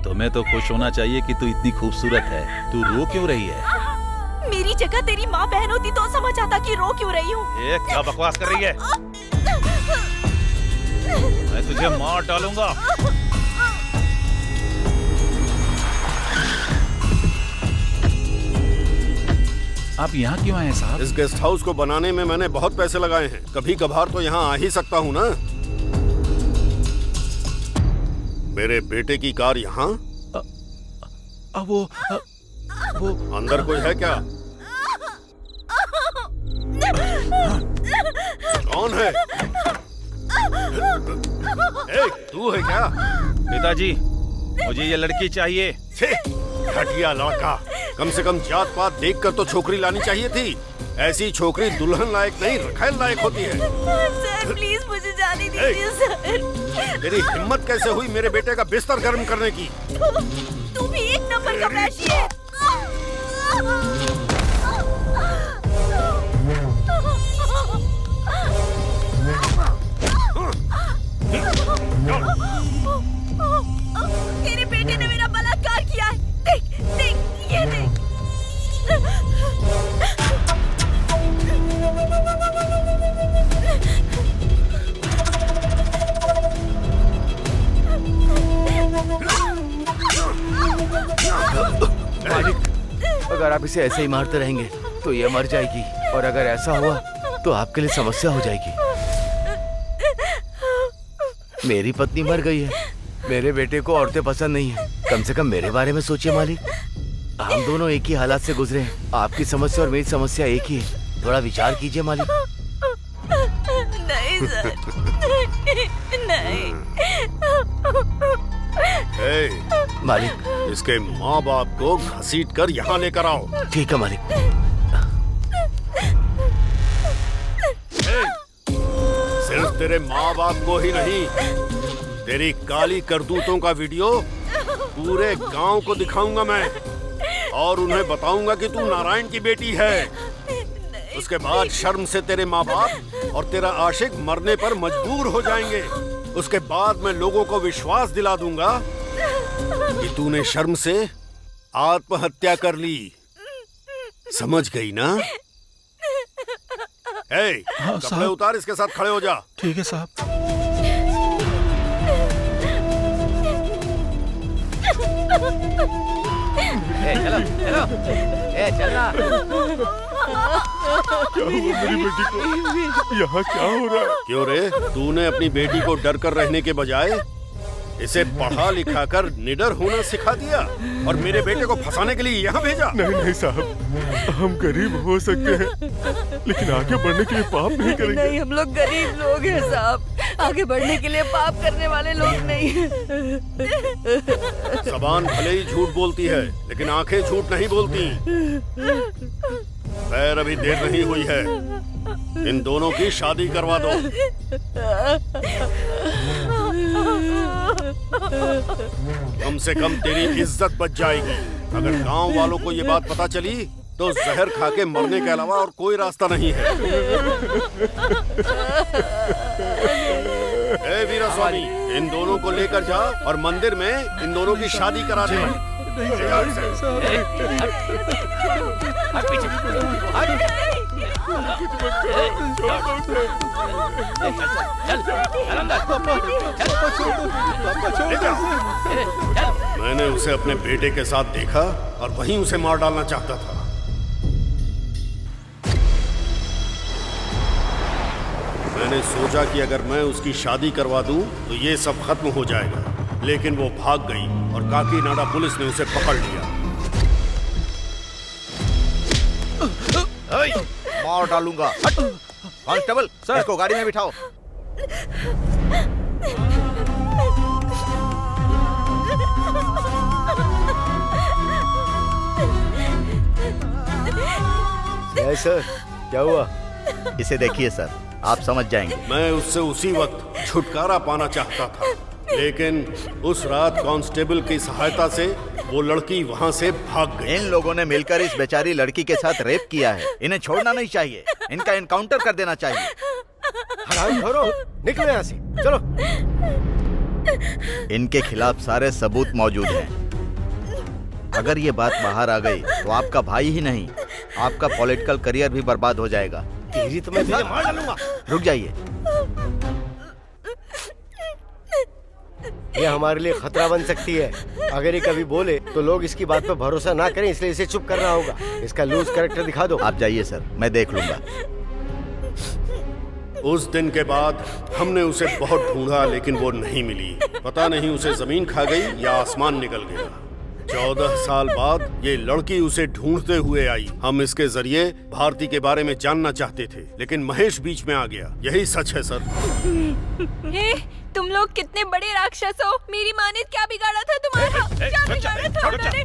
तुम्हें तो खुश होना चाहिए कि तू इतनी खूबसूरत है। तू रो क्यों रही है? मेरी जगह तेरी माँ बहन होती तो समझ आता कि रो क्यों रही हूँ। ये क्या बकवास कर रही है? मैं तुझे मार डालूंगा। आप यहाँ क्यों आए साहब? इस गेस्ट हाउस को बनाने में मैंने बहुत पैसे लगाए हैं, कभी कभार तो यहाँ आ ही सकता हूँ ना। मेरे बेटे की कार यहाँ? वो अंदर कोई है क्या? कौन है? तू है क्या? पिताजी, मुझे ये लड़की चाहिए। घटिया लड़का, कम से कम जात पात देखकर तो छोकरी लानी चाहिए थी। ऐसी छोकरी दुल्हन लायक नहीं, रखैल लायक होती है। सर प्लीज मुझे जाने दीजिए सर। तेरी हिम्मत कैसे हुई मेरे बेटे का बिस्तर गर्म करने की? तू भी एक नंबर का वैश्य है। तेरे बेटे ने मेरा बलात्कार किया है। देख देख ये देख। मालिक, अगर आप इसे ऐसे ही मारते रहेंगे तो ये मर जाएगी, और अगर ऐसा हुआ तो आपके लिए समस्या हो जाएगी। मेरी पत्नी मर गई है, मेरे बेटे को औरतें पसंद नहीं है। कम से कम मेरे बारे में सोचिए मालिक। हम दोनों एक ही हालात से गुजरे हैं। आपकी समस्या और मेरी समस्या एक ही है। थोड़ा विचार कीजिए मालिक। नहीं सर, नहीं। मालिक, इसके माँ बाप को घसीट कर यहाँ लेकर आओ। ठीक है मालिक। सिर्फ तेरे माँ बाप को ही नहीं, तेरी काली करतूतों का वीडियो पूरे गांव को दिखाऊंगा मैं, और उन्हें बताऊंगा कि तू नारायण की बेटी है। उसके बाद शर्म से तेरे माँ बाप और तेरा आशिक मरने पर मजबूर हो जाएंगे। उसके बाद मैं लोगों को विश्वास दिला दूंगा कि तूने शर्म से आत्महत्या कर ली। समझ गई ना? कपड़े उतार, इसके साथ खड़े हो जा। ठीक है साहब। चलो चलो, चलना। क्या हुआ मेरी बेटी को? यहाँ क्या हो रहा है? क्यों रे, तूने अपनी बेटी को डर कर रहने के बजाय इसे पढ़ा लिखा कर निडर होना सिखा दिया और मेरे बेटे को फंसाने के लिए यहाँ भेजा। नहीं साहब, हम गरीब हो सकते हैं लेकिन आगे बढ़ने के लिए पाप नहीं करेंगे। नहीं, हम लोग गरीब लोग हैं साहब, आगे बढ़ने के लिए पाप करने वाले लोग नहीं हैं। ज़बान भले ही झूठ बोलती है लेकिन आंखें झूठ नहीं बोलती। खैर, अभी देर नहीं हुई है, इन दोनों की शादी करवा दो। कम से कम तेरी इज्जत बच जाएगी। अगर गांव वालों को ये बात पता चली तो जहर खा के मरने के अलावा और कोई रास्ता नहीं है। ए वीरा स्वामी, इन दोनों को लेकर जा और मंदिर में इन दोनों की शादी करा दे। मैंने उसे अपने बेटे के साथ देखा और वहीं उसे मार डालना चाहता था। मैंने सोचा कि अगर मैं उसकी शादी करवा दूं तो ये सब खत्म हो जाएगा, लेकिन वो भाग गई और काकीनाडा पुलिस ने उसे पकड़ लिया। मार डालूंगा। कांस्टेबल, इसको गाड़ी में बिठाओ। सर, क्या हुआ? इसे देखिए सर, आप समझ जाएंगे। मैं उससे उसी वक्त छुटकारा पाना चाहता था, लेकिन उस रात कांस्टेबल की सहायता से वो लड़की वहाँ से भाग गई। इन लोगों ने मिलकर इस बेचारी लड़की के साथ रेप किया है। इन्हें छोड़ना नहीं चाहिए, इनका एनकाउंटर कर देना चाहिए। निकलो यहाँ से, चलो। इनके खिलाफ सारे सबूत मौजूद हैं। अगर ये बात बाहर आ गई तो आपका भाई ही नहीं, आपका पॉलिटिकल करियर भी बर्बाद हो जाएगा। तेरी तो मैं तुझे मार डालूंगा। रुक जाइए। ये हमारे लिए खतरा बन सकती है। अगर ये कभी बोले तो लोग इसकी बात पर भरोसा ना करें, इसलिए इसे चुप करना होगा। इसका लूज कैरेक्टर दिखा दो। आप जाइए सर, मैं देख लूंगा। उस दिन के बाद हमने उसे बहुत ढूंढा लेकिन वो नहीं मिली। पता नहीं उसे जमीन खा गई या आसमान निकल गया। 14 साल बाद ये लड़की उसे ढूंढते हुए आई। हम इसके जरिए भारती के बारे में जानना चाहते थे, लेकिन महेश बीच में आ गया। यही सच है सर। हे, तुम लोग कितने बड़े राक्षस हो। मेरी माँ ने क्या बिगाड़ा था तुम्हारा? क्या बिगाड़ा था उन्होंने?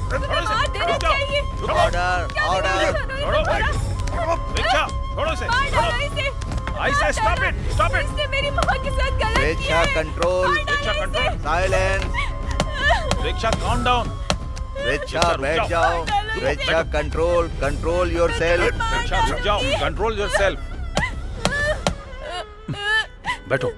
तुम्हें मार देना चाहिए। Order, order. इसने मेरी माँ के साथ गलत किया है। Control, silence. Rickshaw count down. Rickshaw बैठ जाओ। Rickshaw control, control yourself. Rickshaw रुक जाओ, कंट्रोल योरसेल्फ। बैठो।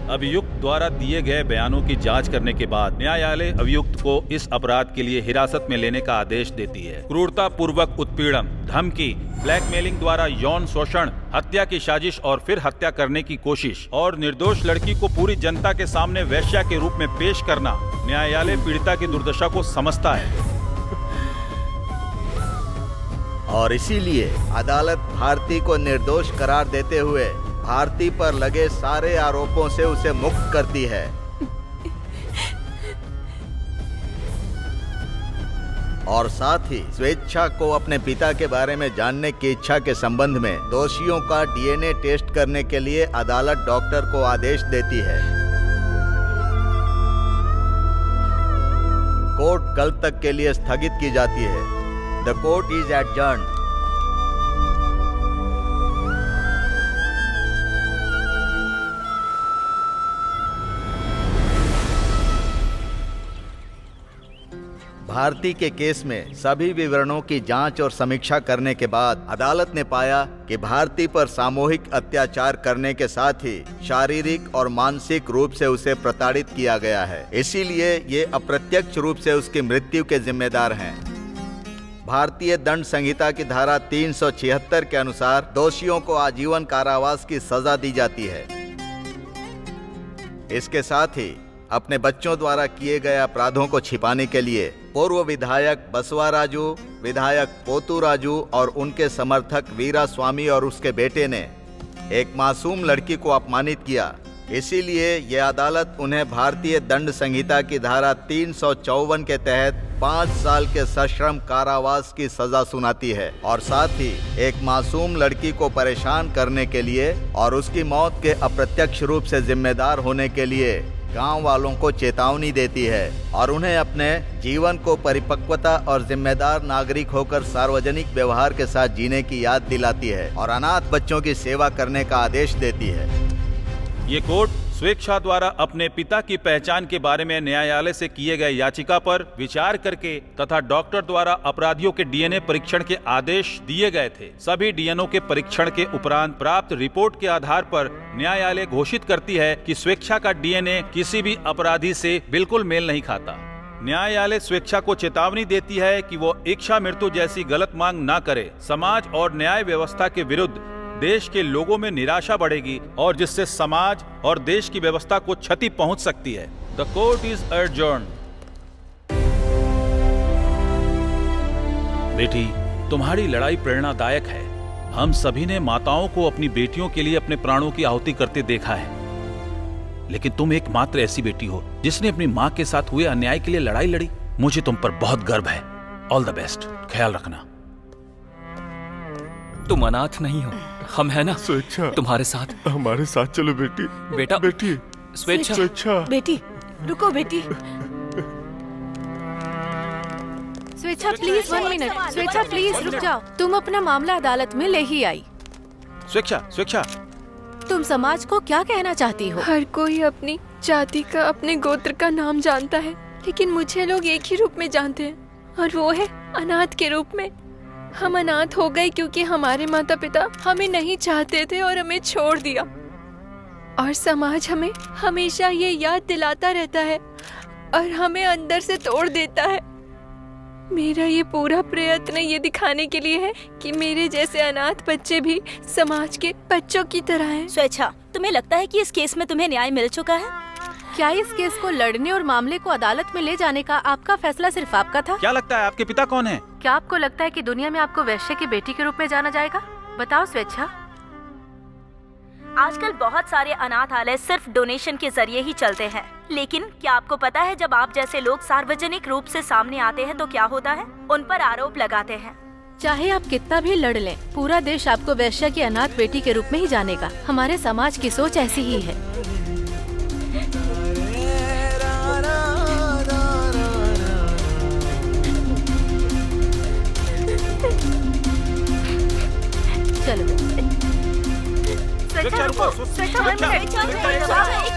अभियुक्त द्वारा दिए गए बयानों की जांच करने के बाद न्यायालय अभियुक्त को इस अपराध के लिए हिरासत में लेने का आदेश देती है। क्रूरता पूर्वक उत्पीड़न, धमकी, ब्लैकमेलिंग द्वारा यौन शोषण, हत्या की साजिश और फिर हत्या करने की कोशिश और निर्दोष लड़की को पूरी जनता के सामने वेश्या के रूप में पेश करना। न्यायालय पीड़िता की दुर्दशा को समझता है और इसीलिए अदालत भारती को निर्दोष करार देते हुए भारती पर लगे सारे आरोपों से उसे मुक्त करती है। और साथ ही स्वेच्छा को अपने पिता के बारे में जानने की इच्छा के संबंध में दोषियों का डीएनए टेस्ट करने के लिए अदालत डॉक्टर को आदेश देती है। कोर्ट कल तक के लिए स्थगित की जाती है। The court is adjourned. Bharti के केस में सभी विवरणों की जांच और समीक्षा करने के बाद अदालत ने पाया कि भारती पर सामूहिक अत्याचार करने के साथ ही शारीरिक और मानसिक रूप से उसे प्रताड़ित किया गया है। इसीलिए ये अप्रत्यक्ष रूप से उसकी मृत्यु के जिम्मेदार हैं। भारतीय दंड संहिता की धारा 376 के अनुसार दोषियों को आजीवन कारावास की सजा दी जाती है। इसके साथ ही अपने बच्चों द्वारा किए गए अपराधों को छिपाने के लिए पूर्व विधायक बसवा राजू, विधायक पोतू राजू और उनके समर्थक वीरा स्वामी और उसके बेटे ने एक मासूम लड़की को अपमानित किया। इसीलिए यह अदालत उन्हें भारतीय दंड संहिता की धारा 354 के तहत 5 साल के सश्रम कारावास की सजा सुनाती है और साथ ही एक मासूम लड़की को परेशान करने के लिए और उसकी मौत के अप्रत्यक्ष रूप से जिम्मेदार होने के लिए गांव वालों को चेतावनी देती है और उन्हें अपने जीवन को परिपक्वता और जिम्मेदार नागरिक होकर सार्वजनिक व्यवहार के साथ जीने की याद दिलाती है और अनाथ बच्चों की सेवा करने का आदेश देती है। ये कोर्ट स्वेच्छा द्वारा अपने पिता की पहचान के बारे में न्यायालय से किए गए याचिका पर विचार करके तथा डॉक्टर द्वारा अपराधियों के डीएनए परीक्षण के आदेश दिए गए थे। सभी डीएनए के परीक्षण के उपरांत प्राप्त रिपोर्ट के आधार पर न्यायालय घोषित करती है कि स्वेच्छा का डीएनए किसी भी अपराधी से बिल्कुल मेल नहीं खाता। न्यायालय स्वेच्छा को चेतावनी देती है कि वो इच्छा मृत्यु जैसी गलत मांग न करे। समाज और न्याय व्यवस्था के विरुद्ध देश के लोगों में निराशा बढ़ेगी और जिससे समाज और देश की व्यवस्था को क्षति पहुंच सकती है। The court is adjourned. बेटी, तुम्हारी लड़ाई प्रेरणादायक है। हम सभी ने माताओं को अपनी बेटियों के लिए अपने प्राणों की आहुति करते देखा है, लेकिन तुम एकमात्र ऐसी बेटी हो जिसने अपनी माँ के साथ हुए अन्याय के लिए लड़ाई लड़ी। मुझे तुम पर बहुत गर्व है। All the best. ख्याल रखना। तुम अनाथ नहीं हो, हम है ना स्वेच्छा तुम्हारे साथ। हमारे साथ चलो बेटी। बेटा, बेटी, स्वेच्छा, स्वेच्छा, बेटी रुको बेटी। स्वेच्छा प्लीज 1 मिनट। स्वेच्छा प्लीज रुक जाओ। तुम अपना मामला अदालत में ले ही आई। स्वेच्छा, स्वेच्छा, तुम समाज को क्या कहना चाहती हो? हर कोई अपनी जाति का, अपने गोत्र का नाम जानता है, लेकिन मुझे लोग एक ही रूप में जानते हैं और वो है अनाथ के रूप में। हम अनाथ हो गए क्योंकि हमारे माता पिता हमें नहीं चाहते थे और हमें छोड़ दिया, और समाज हमें हमेशा ये याद दिलाता रहता है और हमें अंदर से तोड़ देता है। मेरा ये पूरा प्रयत्न ये दिखाने के लिए है कि मेरे जैसे अनाथ बच्चे भी समाज के बच्चों की तरह हैं। स्वेच्छा, तुम्हें लगता है कि इस केस में तुम्हें न्याय मिल चुका है? क्या इस केस को लड़ने और मामले को अदालत में ले जाने का आपका फैसला सिर्फ आपका था? क्या लगता है आपके पिता कौन है? क्या आपको लगता है कि दुनिया में आपको वैश्य की बेटी के रूप में जाना जाएगा? बताओ स्वेच्छा। आजकल बहुत सारे अनाथालय सिर्फ डोनेशन के जरिए ही चलते हैं, लेकिन क्या आपको पता है जब आप जैसे लोग सार्वजनिक रूप से सामने आते हैं तो क्या होता है? उन पर आरोप लगाते हैं। चाहे आप कितना भी लड़ लें, पूरा देश आपको वैश्य की अनाथ बेटी के रूप में ही जानेगा। हमारे समाज की सोच ऐसी ही है। चलो स्वेच्छा, रुको। स्वेच्छा, 1 मिनट।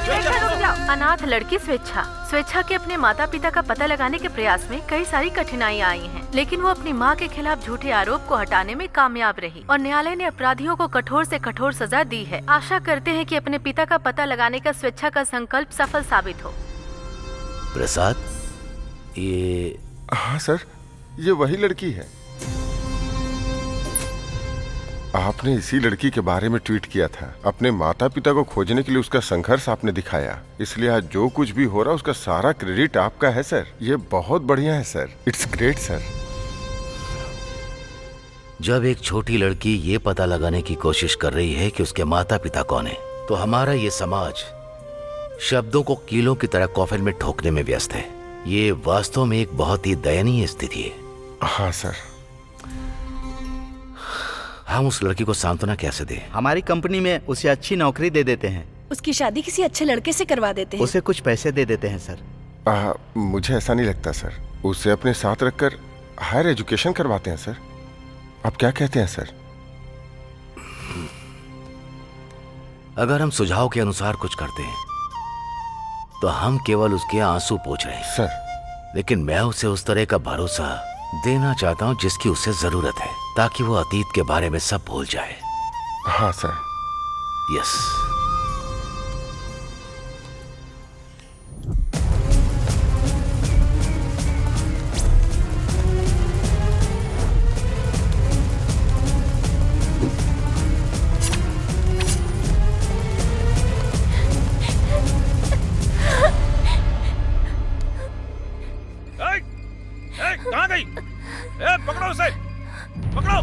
स्वेच्छा, रुक जाओ। अनाथ लड़की स्वेच्छा स्वेच्छा के अपने माता पिता का पता लगाने के प्रयास में कई सारी कठिनाइयाँ आई हैं, लेकिन वो अपनी माँ के खिलाफ झूठे आरोप को हटाने में कामयाब रही और न्यायालय ने अपराधियों को कठोर से कठोर सजा दी है। आशा करते हैं कि अपने पिता का पता लगाने का स्वेच्छा का संकल्प सफल साबित हो। प्रसाद, ये हाँ सर, ये वही लड़की है। आपने इसी लड़की के बारे में ट्वीट किया था। अपने माता पिता को खोजने के लिए उसका संघर्ष आपने दिखाया, इसलिए आज जो कुछ भी हो रहा है उसका सारा क्रेडिट आपका है सर। ये बहुत बढ़िया है सर, इट्स ग्रेट सर। जब एक छोटी लड़की ये पता लगाने की कोशिश कर रही है कि उसके माता पिता कौन है, तो हमारा ये समाज शब्दों को कीलों की तरह कॉफिन में ठोकने में व्यस्त है। ये वास्तव में एक बहुत ही दयनीय स्थिति है। हाँ सर। हम उस लड़की को सांत्वना कैसे दें? हमारी कंपनी में उसे अच्छी नौकरी दे देते हैं। उसकी शादी किसी अच्छे लड़के से करवा देते हैं। उसे कुछ पैसे दे देते हैं सर। मुझे ऐसा नहीं लगता सर। उसे अपने साथ रखकर हायर एजुकेशन करवाते हैं सर। आप क्या कहते हैं सर? अगर हम सुझाव के अनुसार कुछ करते हैं तो हम केवल उसके आंसू पोंछ रहे हैं सर। लेकिन मैं उसे उस तरह का भरोसा देना चाहता हूं जिसकी उसे जरूरत है, ताकि वो अतीत के बारे में सब भूल जाए। हाँ सर। यस। कहाँ गई? पकड़ो उसे, पकड़ो।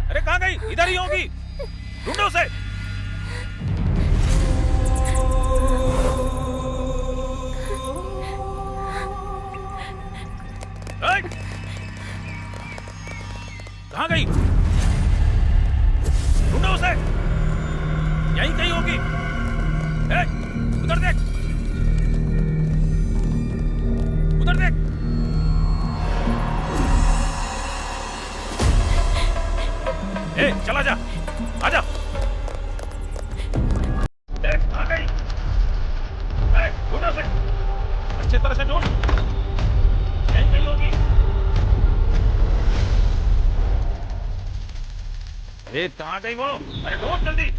अरे कहाँ गई? इधर ही होगी, ढूंढो उसे। कहाँ गई? ढूंढो उसे, यहीं कहीं होगी। उधर देख, उधर देख। चला जा, आजा। आ गई। ढूंढ उसे, अच्छे तरह से ढूंढ, यहीं कहीं होगी। कहाँ गई वो? अरे ढूंढ जल्दी।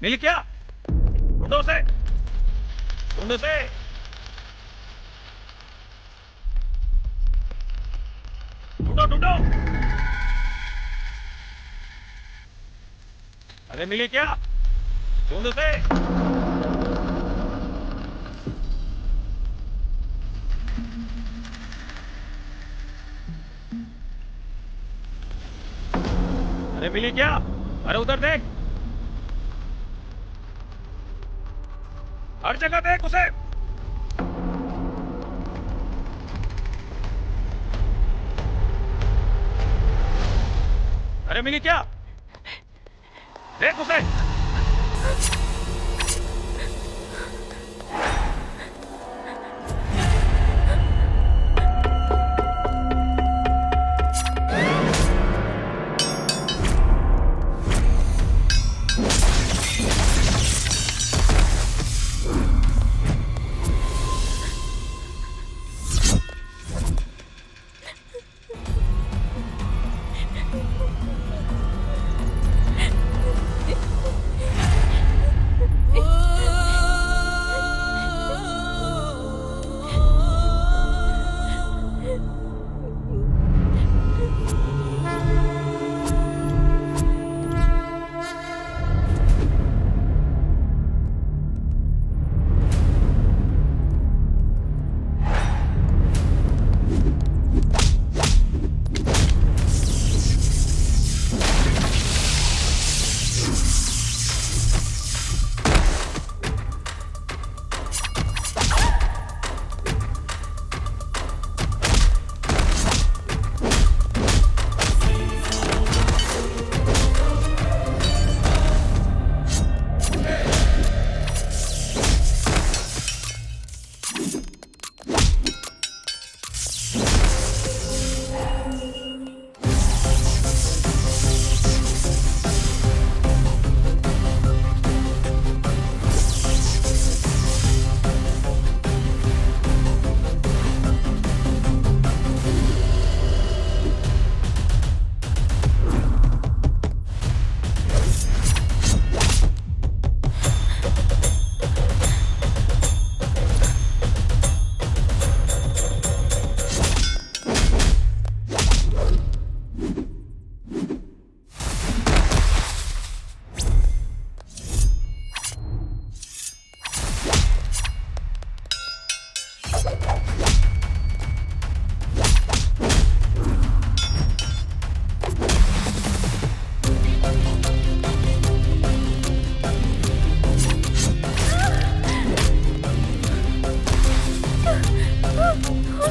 मिली क्या? ढूंढो उसे, ढूंढो उसे। ढूंढो ढूंढो। अरे मिले क्या? ढूंढो उसे। अरे मिली क्या? अरे उधर देख, हर जगह देख उसे। अरे मिली क्या? देख उसे।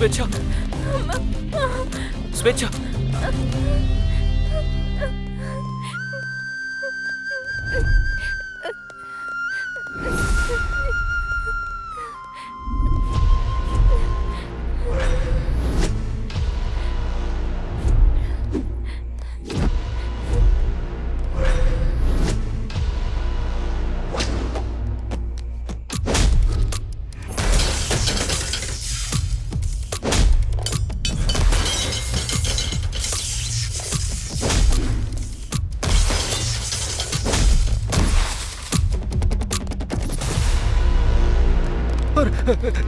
स्वेच्छा, स्वेच्छा।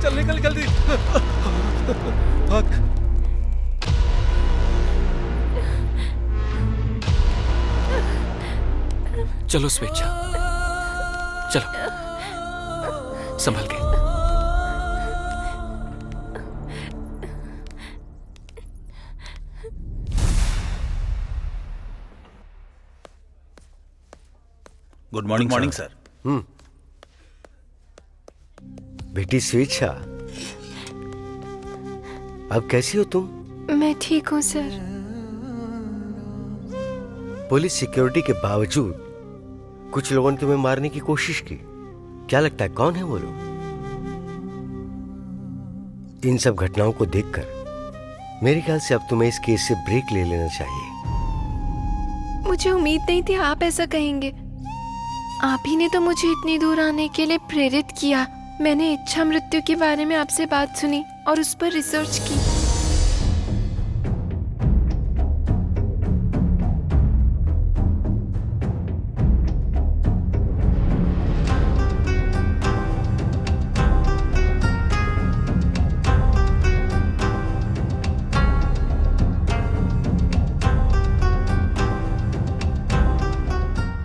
चल निकल जल्दी, भाग। चलो स्वेच्छा, चलो संभल के। Good morning sir. बेटी स्वेच्छा, अब कैसी हो तुम? मैं ठीक हूँ सर। पुलिस सिक्योरिटी के बावजूद कुछ लोगों ने तुम्हें मारने की कोशिश की। क्या लगता है कौन है वो लोग? इन सब घटनाओं को देखकर मेरे ख्याल से अब तुम्हें इस केस से ब्रेक ले लेना चाहिए। मुझे उम्मीद नहीं थी आप ऐसा कहेंगे। आप ही ने तो मुझे इतनी दूर आने के लिए प्रेरित किया। मैंने इच्छा मृत्यु के बारे में आपसे बात सुनी और उस पर रिसर्च की।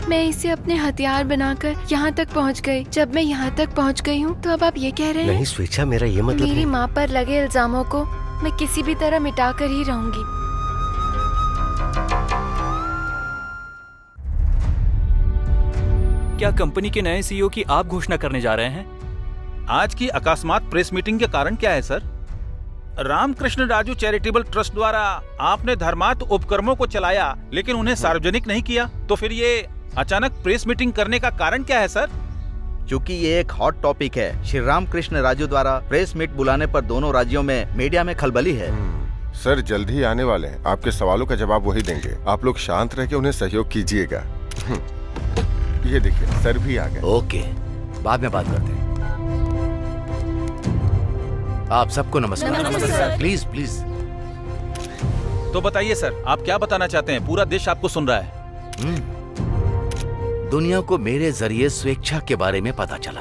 मैं इसे अपने हथियार बनाकर यहाँ तक पहुँच गई। जब मैं यहाँ तक पहुँच गई हूँ तो अब आप ये कह रहे हैं? नहीं स्वेच्छा, मेरा ये मतलब मेरी माँ पर लगे इल्जामों को मैं किसी भी तरह मिटाकर ही रहूंगी। क्या कंपनी के नए सीईओ की आप घोषणा करने जा रहे हैं? आज की अकस्मात प्रेस मीटिंग के कारण क्या है sir? Ramakrishna Raju charitable trust द्वारा आपने धर्मार्थ उपक्रमों को चलाया लेकिन उन्हें सार्वजनिक नहीं किया, तो फिर ये अचानक प्रेस मीटिंग करने का कारण क्या है सर? क्योंकि ये एक हॉट टॉपिक है। श्री रामकृष्ण राजू द्वारा प्रेस मीट बुलाने पर दोनों राज्यों में मीडिया में खलबली है। सर जल्द ही आने वाले हैं, आपके सवालों का जवाब वही देंगे। आप लोग शांत रह के उन्हें सहयोग कीजिएगा। ये देखिए सर भी आ गए। ओके, बाद में बात करते हैं। आप सबको नमस्कार। नमस्कार। Please please. तो बताइए सर, आप क्या बताना चाहते हैं? पूरा देश आपको सुन रहा है। दुनिया को मेरे जरिए स्वेच्छा के बारे में पता चला,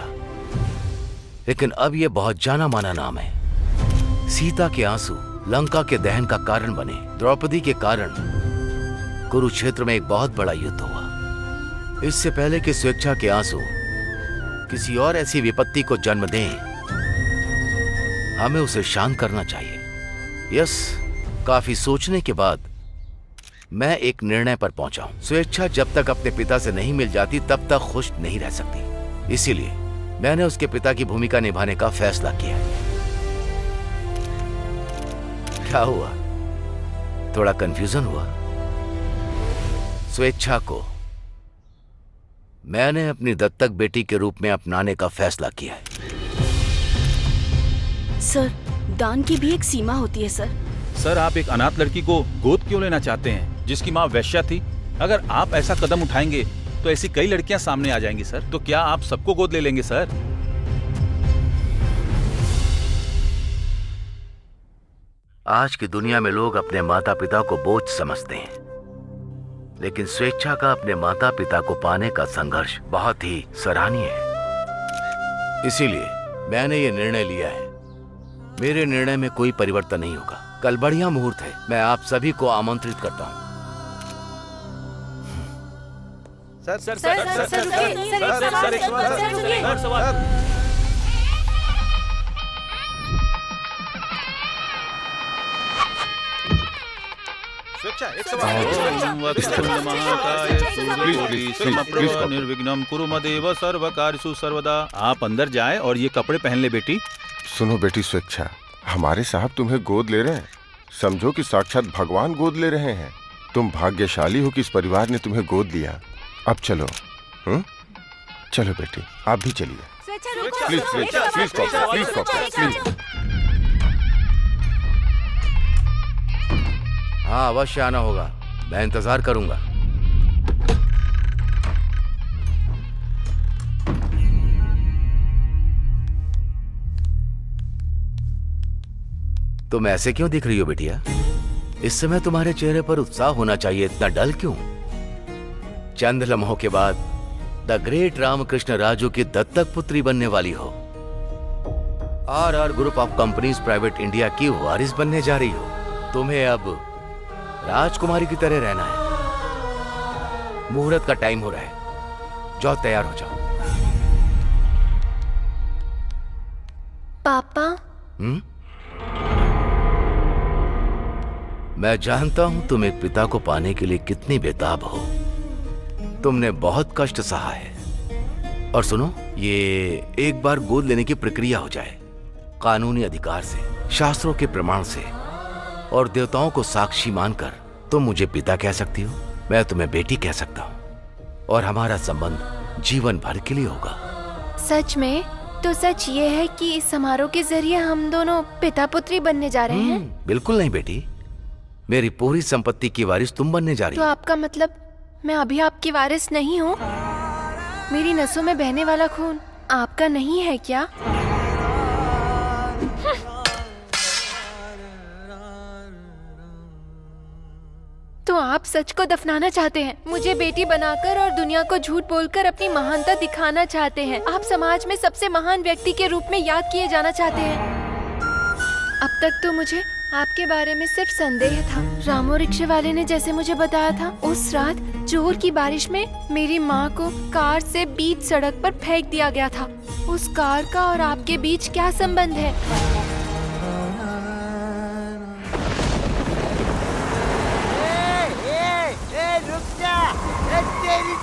लेकिन अब ये बहुत जाना माना नाम है। सीता के आंसू लंका के दहन का कारण बने। द्रौपदी के कारण कुरुक्षेत्र में एक बहुत बड़ा युद्ध हुआ। इससे पहले कि स्वेच्छा के आंसू किसी और ऐसी विपत्ति को जन्म दें, हमें उसे शांत करना चाहिए। यस, काफी सोचने के बाद मैं एक निर्णय पर पहुंचा हूं। स्वेच्छा जब तक अपने पिता से नहीं मिल जाती तब तक खुश नहीं रह सकती। इसीलिए मैंने उसके पिता की भूमिका निभाने का फैसला किया। क्या हुआ? थोड़ा कंफ्यूजन हुआ? स्वेच्छा को मैंने अपनी दत्तक बेटी के रूप में अपनाने का फैसला किया है। सर, दान की भी एक सीमा होती है सर। सर, आप एक अनाथ लड़की को गोद क्यों लेना चाहते हैं जिसकी माँ वेश्या थी? अगर आप ऐसा कदम उठाएंगे तो ऐसी कई लड़कियां सामने आ जाएंगी सर। तो क्या आप सबको गोद ले लेंगे सर? आज की दुनिया में लोग अपने माता पिता को बोझ समझते हैं, लेकिन स्वेच्छा का अपने माता पिता को पाने का संघर्ष बहुत ही सराहनीय है। इसीलिए मैंने ये निर्णय लिया है। मेरे निर्णय में कोई परिवर्तन नहीं होगा। कल बढ़िया मुहूर्त है, मैं आप सभी को आमंत्रित करता हूँ। सर निर्विघ्नं कुरु मदेव सर्वकार्येषु सर्वदा। आप अंदर जाएं और ये कपड़े पहन ले बेटी। सुनो बेटी स्वेच्छा, हमारे साहब तुम्हें गोद ले रहे हैं। समझो कि साक्षात भगवान गोद ले रहे हैं। तुम भाग्यशाली हो कि इस परिवार ने तुम्हें गोद लिया। अब चलो। चलो बेटी, आप भी चलिए। Please please please please please. हाँ, अवश्य आना होगा। मैं इंतजार करूंगा। तुम ऐसे क्यों दिख रही हो बेटिया? इस समय तुम्हारे चेहरे पर उत्साह होना चाहिए, इतना डल क्यों? चंद लम्हों के बाद द ग्रेट रामकृष्ण राजू की दत्तक पुत्री बनने वाली हो। R group of companies private India की वारिस बनने जा रही हो। तुम्हें अब राजकुमारी की तरह रहना है। मुहूर्त का टाइम हो रहा है, जाओ तैयार हो जाओ। पापा। मैं जानता हूं तुम एक पिता को पाने के लिए कितनी बेताब हो। तुमने बहुत कष्ट सहा है। और सुनो, ये एक बार गोद लेने की प्रक्रिया हो जाए, कानूनी अधिकार से, शास्त्रों के प्रमाण से और देवताओं को साक्षी मानकर तुम मुझे पिता कह सकती हो, मैं तुम्हें बेटी कह सकता हूं और हमारा संबंध जीवन भर के लिए होगा। सच में? तो सच ये है कि इस समारोह के जरिए हम दोनों पिता पुत्री बनने जा रहे हैं? बिल्कुल नहीं बेटी, मेरी पूरी संपत्ति की वारिस तुम बनने जा रही हो। तो आपका मतलब मैं अभी आपकी वारिस नहीं हूँ? मेरी नसों में बहने वाला खून आपका नहीं है क्या? तो आप सच को दफनाना चाहते हैं, मुझे बेटी बनाकर और दुनिया को झूठ बोलकर अपनी महानता दिखाना चाहते हैं। आप समाज में सबसे महान व्यक्ति के रूप में याद किए जाना चाहते हैं। अब तक तो मुझे आपके बारे में सिर्फ संदेह था। रामो रिक्शे वाले ने जैसे मुझे बताया था, उस रात जोर की बारिश में मेरी माँ को कार से बीच सड़क पर फेंक दिया गया था। उस कार का और आपके बीच क्या संबंध है? रुक जा, तेरी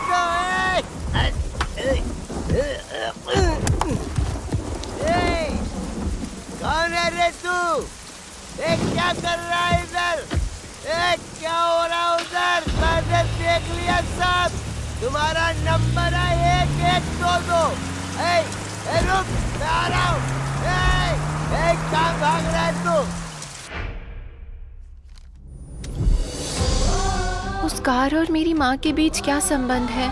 कौन है रे तू? क्या कर रहा है इधर? क्या हो रहा उधर? मैंने देख लिया सब। तुम्हारा नंबर है 1122। रुक, मैं आ रहा हूँ। कहाँ भाग रहा है तू? उस कार और मेरी माँ के बीच क्या संबंध है,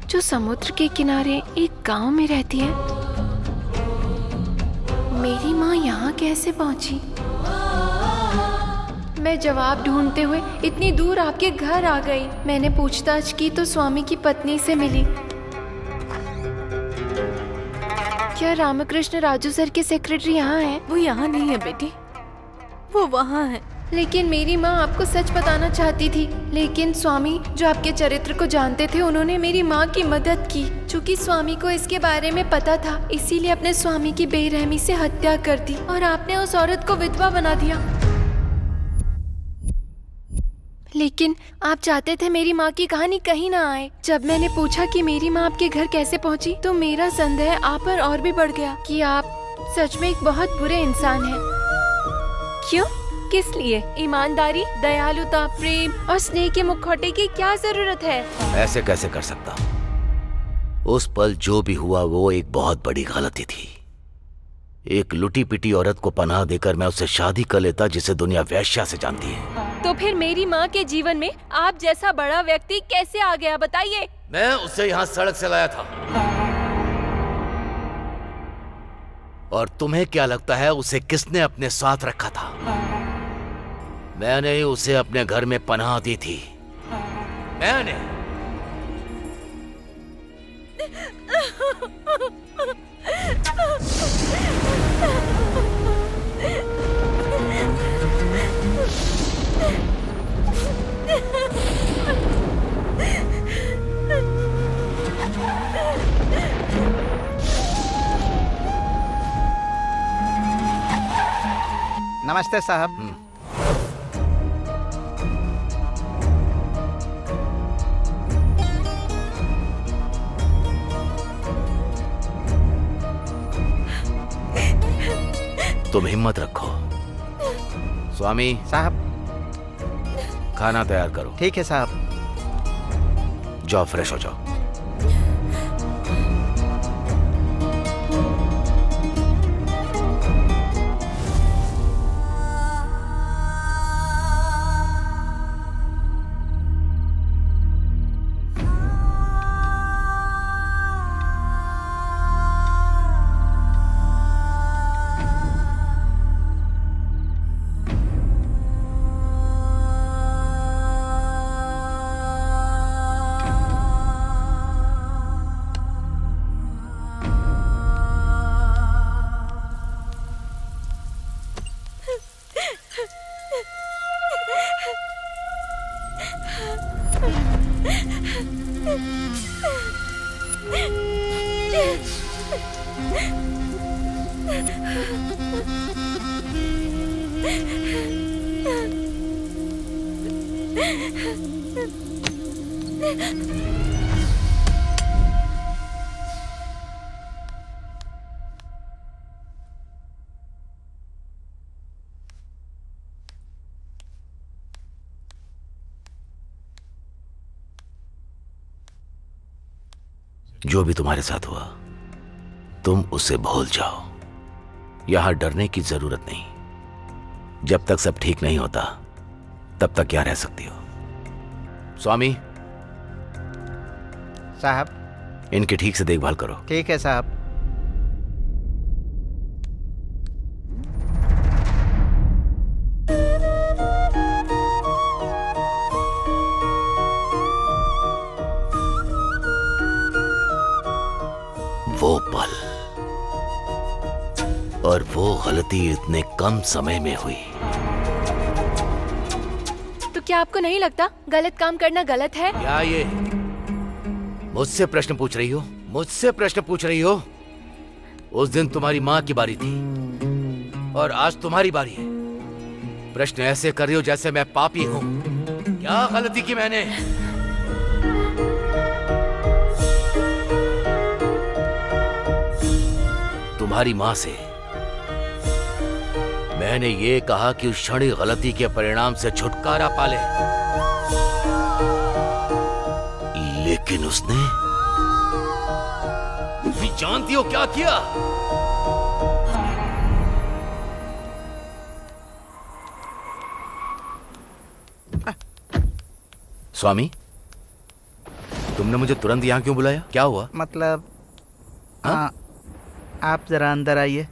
जो समुद्र के किनारे एक गांव में रहती है? मेरी माँ यहाँ कैसे पहुँची? मैं जवाब ढूंढते हुए इतनी दूर आपके घर आ गई। मैंने पूछताछ की तो स्वामी की पत्नी से मिली। क्या रामकृष्ण राजू सर के सेक्रेटरी यहाँ हैं? वो यहाँ नहीं है बेटी, वो वहाँ है। लेकिन मेरी माँ आपको सच बताना चाहती थी, लेकिन स्वामी जो आपके चरित्र को जानते थे, उन्होंने मेरी माँ की मदद की। चूँकि स्वामी को इसके बारे में पता था, इसीलिए अपने स्वामी की बेरहमी से हत्या कर दी और आपने उस औरत को विधवा बना दिया। लेकिन आप चाहते थे मेरी माँ की कहानी कहीं ना आए। जब मैंने पूछा कि मेरी माँ आपके घर कैसे पहुँची, तो मेरा संदेह आप पर और भी बढ़ गया कि आप सच में एक बहुत बुरे इंसान हैं। क्यों? किस लिए? ईमानदारी, दयालुता, प्रेम और स्नेह के मुखौटे की क्या जरूरत है? ऐसे कैसे कर सकता हूँ? उस पल जो भी हुआ वो एक बहुत बड़ी गलती थी। एक लुटी पिटी औरत को पनाह देकर मैं उससे शादी कर लेता जिसे दुनिया वेश्या से जानती है। तो फिर मेरी माँ के जीवन में आप जैसा बड़ा व्यक्ति कैसे आ गया, बताइए? मैं उसे यहाँ सड़क से लाया था। और तुम्हें क्या लगता है उसे किसने अपने साथ रखा था? मैंने ही उसे अपने घर में पनाह दी थी। मैंने। नमस्ते साहब। तुम हिम्मत रखो। स्वामी साहब। खाना तैयार करो। ठीक है साहब। जाओ फ्रेश हो जाओ। जो भी तुम्हारे साथ हुआ तुम उसे भूल जाओ। यहां डरने की जरूरत नहीं। जब तक सब ठीक नहीं होता तब तक क्या रह सकती हो। स्वामी साहब। इनकी ठीक से देखभाल करो। ठीक है साहब। वो पल और वो गलती इतने कम समय में हुई। तो क्या आपको नहीं लगता गलत काम करना गलत है? क्या ये मुझसे प्रश्न पूछ रही हो? मुझसे प्रश्न पूछ रही हो? उस दिन तुम्हारी माँ की बारी थी और आज तुम्हारी बारी है। प्रश्न ऐसे कर रही हो जैसे मैं पापी हूँ। क्या गलती की मैंने? तुम्हारी माँ से मैंने ये कहा कि उस क्षणिक गलती के परिणाम से छुटकारा पाले, लेकिन उसने जानती हो क्या किया? स्वामी, तुमने मुझे तुरंत यहां क्यों बुलाया? क्या हुआ? मतलब आप जरा अंदर आइए।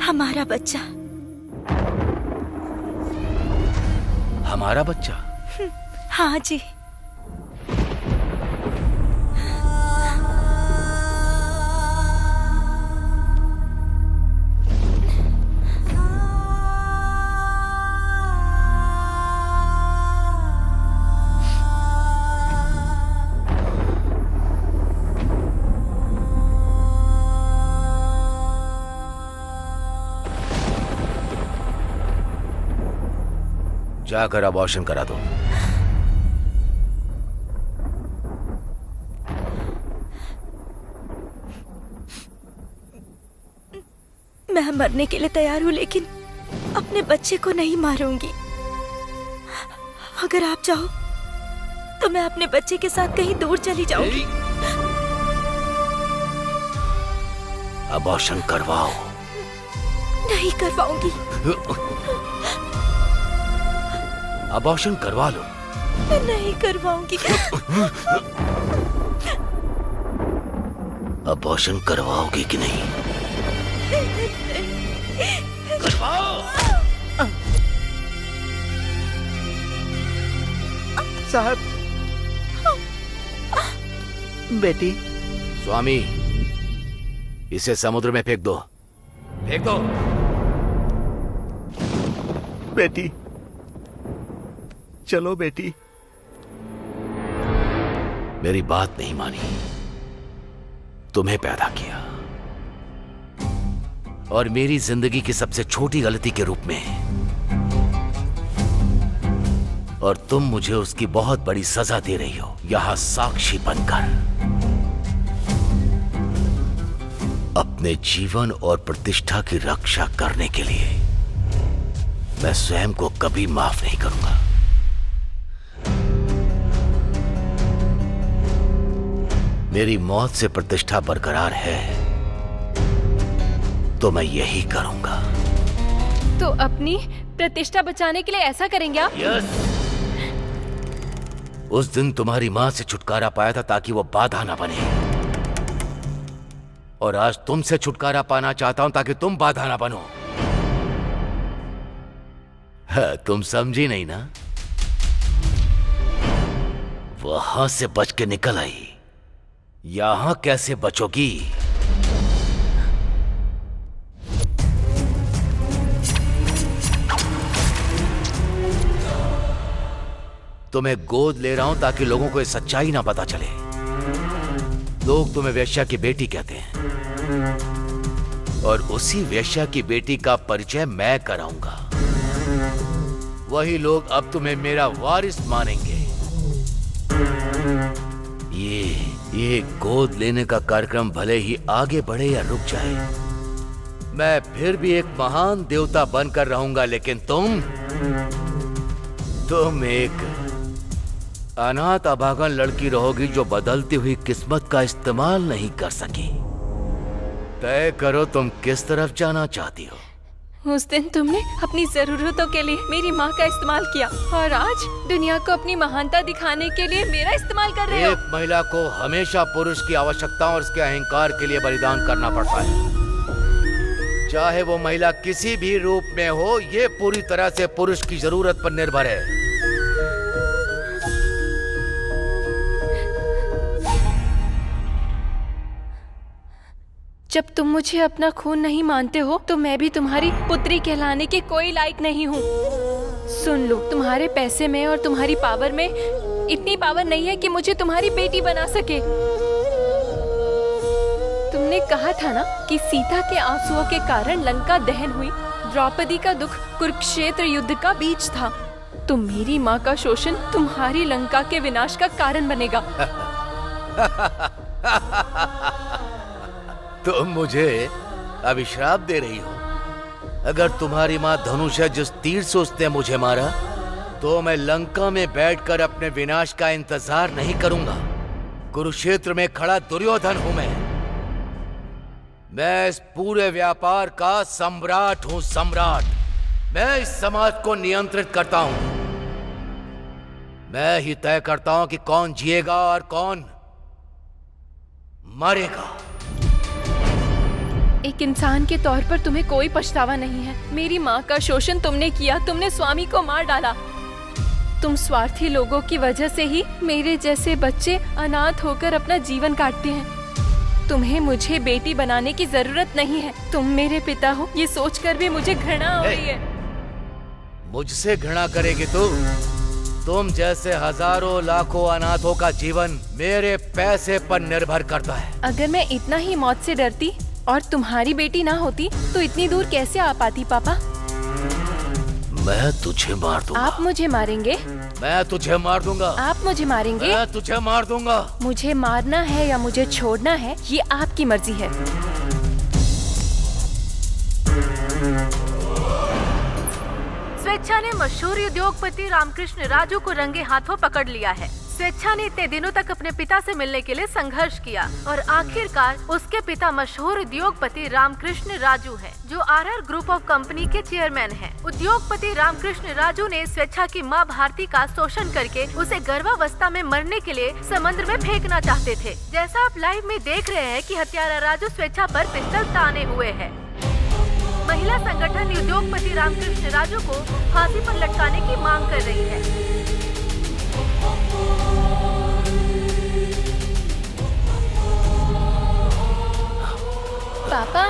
हमारा बच्चा। हमारा बच्चा? हाँ जी। जाकर अबॉर्शन करा दो। मैं मरने के लिए तैयार हूँ, लेकिन अपने बच्चे को नहीं मारूंगी। अगर आप चाहो तो मैं अपने बच्चे के साथ कहीं दूर चली जाऊंगी। अबॉर्शन करवाओ। नहीं करवाऊंगी। अबॉर्शन करवा लो। मैं नहीं करवाऊंगी। अबॉर्शन करवाओगे कि नहीं? करवाओ। साहब। बेटी। स्वामी, इसे समुद्र में फेंक दो। फेंक दो। बेटी, चलो बेटी, मेरी बात नहीं मानी, तुम्हें पैदा किया और मेरी जिंदगी की सबसे छोटी गलती के रूप में, और तुम मुझे उसकी बहुत बड़ी सजा दे रही हो यहां साक्षी बनकर। अपने जीवन और प्रतिष्ठा की रक्षा करने के लिए मैं स्वयं को कभी माफ नहीं करूंगा। मेरी मौत से प्रतिष्ठा बरकरार है तो मैं यही करूंगा। तो अपनी प्रतिष्ठा बचाने के लिए ऐसा करेंगे आप? यस। उस दिन तुम्हारी मां से छुटकारा पाया था ताकि वो बाधा ना बने, और आज तुमसे छुटकारा पाना चाहता हूं ताकि तुम बाधा ना बनो। तुम समझी नहीं ना? वहां से बच के निकल आई, यहां कैसे बचोगी? तुम्हें गोद ले रहा हूं ताकि लोगों को ये सच्चाई ना पता चले। लोग तुम्हें वेश्या की बेटी कहते हैं, और उसी वेश्या की बेटी का परिचय मैं कराऊंगा। वही लोग अब तुम्हें मेरा वारिस मानेंगे। ये गोद लेने का कार्यक्रम भले ही आगे बढ़े या रुक जाए, मैं फिर भी एक महान देवता बनकर रहूंगा, लेकिन तुम एक अनाथ अभागन लड़की रहोगी जो बदलती हुई किस्मत का इस्तेमाल नहीं कर सकी। तय करो तुम किस तरफ जाना चाहती हो। उस दिन तुमने अपनी जरूरतों के लिए मेरी माँ का इस्तेमाल किया, और आज दुनिया को अपनी महानता दिखाने के लिए मेरा इस्तेमाल कर रहे हो। एक महिला को हमेशा पुरुष की आवश्यकता और उसके अहंकार के लिए बलिदान करना पड़ता है, चाहे वो महिला किसी भी रूप में हो। ये पूरी तरह से पुरुष की जरूरत पर निर्भर है। जब तुम मुझे अपना खून नहीं मानते हो तो मैं भी तुम्हारी पुत्री कहलाने के कोई लायक नहीं हूँ। सुन लो, तुम्हारे पैसे में और तुम्हारी पावर में इतनी पावर नहीं है कि मुझे तुम्हारी बेटी बना सके। तुमने कहा था ना कि सीता के आंसुओं के कारण लंका दहन हुई, द्रौपदी का दुख कुरुक्षेत्र युद्ध का बीज था। तो मेरी माँ का शोषण तुम्हारी लंका के विनाश का कारण बनेगा। तुम मुझे अभिश्राप दे रही हो। अगर तुम्हारी माँ धनुष है जिस तीर से उसने मुझे मारा, तो मैं लंका में बैठकर अपने विनाश का इंतजार नहीं करूंगा। कुरुक्षेत्र में खड़ा दुर्योधन हूं मैं इस पूरे व्यापार का सम्राट हूं, सम्राट। मैं इस समाज को नियंत्रित करता हूं। मैं ही तय करता हूं कि कौन जिएगा और कौन मरेगा। एक इंसान के तौर पर तुम्हें कोई पछतावा नहीं है। मेरी माँ का शोषण तुमने किया, तुमने स्वामी को मार डाला। तुम स्वार्थी लोगों की वजह से ही मेरे जैसे बच्चे अनाथ होकर अपना जीवन काटते हैं। तुम्हें मुझे बेटी बनाने की जरूरत नहीं है। तुम मेरे पिता हो, ये सोचकर भी मुझे घृणा हो रही है। मुझसे घृणा करेगी तुम जैसे हजारों लाखों अनाथों का जीवन मेरे पैसे पर निर्भर करता है। अगर मैं इतना ही मौत से डरती और तुम्हारी बेटी ना होती तो इतनी दूर कैसे आ पाती पापा? मैं तुझे मार दूंगा। आप मुझे मारेंगे? मैं तुझे मार दूंगा। आप मुझे मारेंगे? मैं तुझे मार दूंगा। मुझे मारना है या मुझे छोड़ना है, ये आपकी मर्जी है। स्वेच्छा ने मशहूर उद्योगपति रामकृष्ण राजू को रंगे हाथों पकड़ लिया है। स्वेच्छा ने इतने दिनों तक अपने पिता से मिलने के लिए संघर्ष किया और आखिरकार उसके पिता मशहूर उद्योगपति रामकृष्ण राजू हैं, जो आरआर ग्रुप ऑफ कंपनी के चेयरमैन हैं। उद्योगपति रामकृष्ण राजू ने स्वेच्छा की मां भारती का शोषण करके उसे गर्भावस्था में मरने के लिए समुद्र में फेंकना चाहते थे। जैसा आप लाइव में देख रहे हैं कि हत्यारा राजू स्वेच्छा पर पिस्टल ताने हुए है। महिला संगठन उद्योगपति रामकृष्ण राजू को फांसी पर लटकाने की मांग कर रही है। पापा,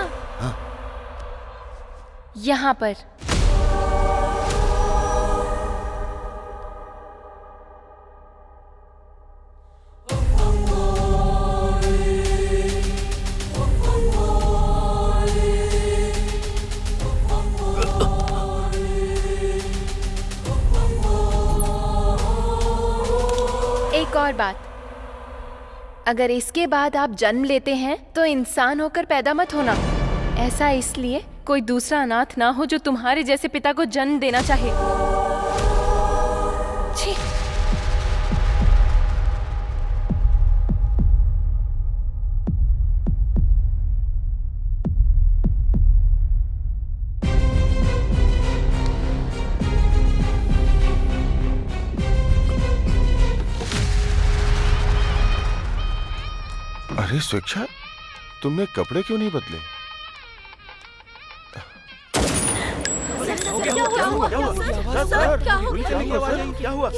यहाँ पर। और बात, अगर इसके बाद आप जन्म लेते हैं तो इंसान होकर पैदा मत होना। ऐसा इसलिए कोई दूसरा अनाथ ना हो जो तुम्हारे जैसे पिता को जन्म देना चाहे। छी। अरे स्वेच्छा, तुमने कपड़े क्यों नहीं बदले? क्या हुआ?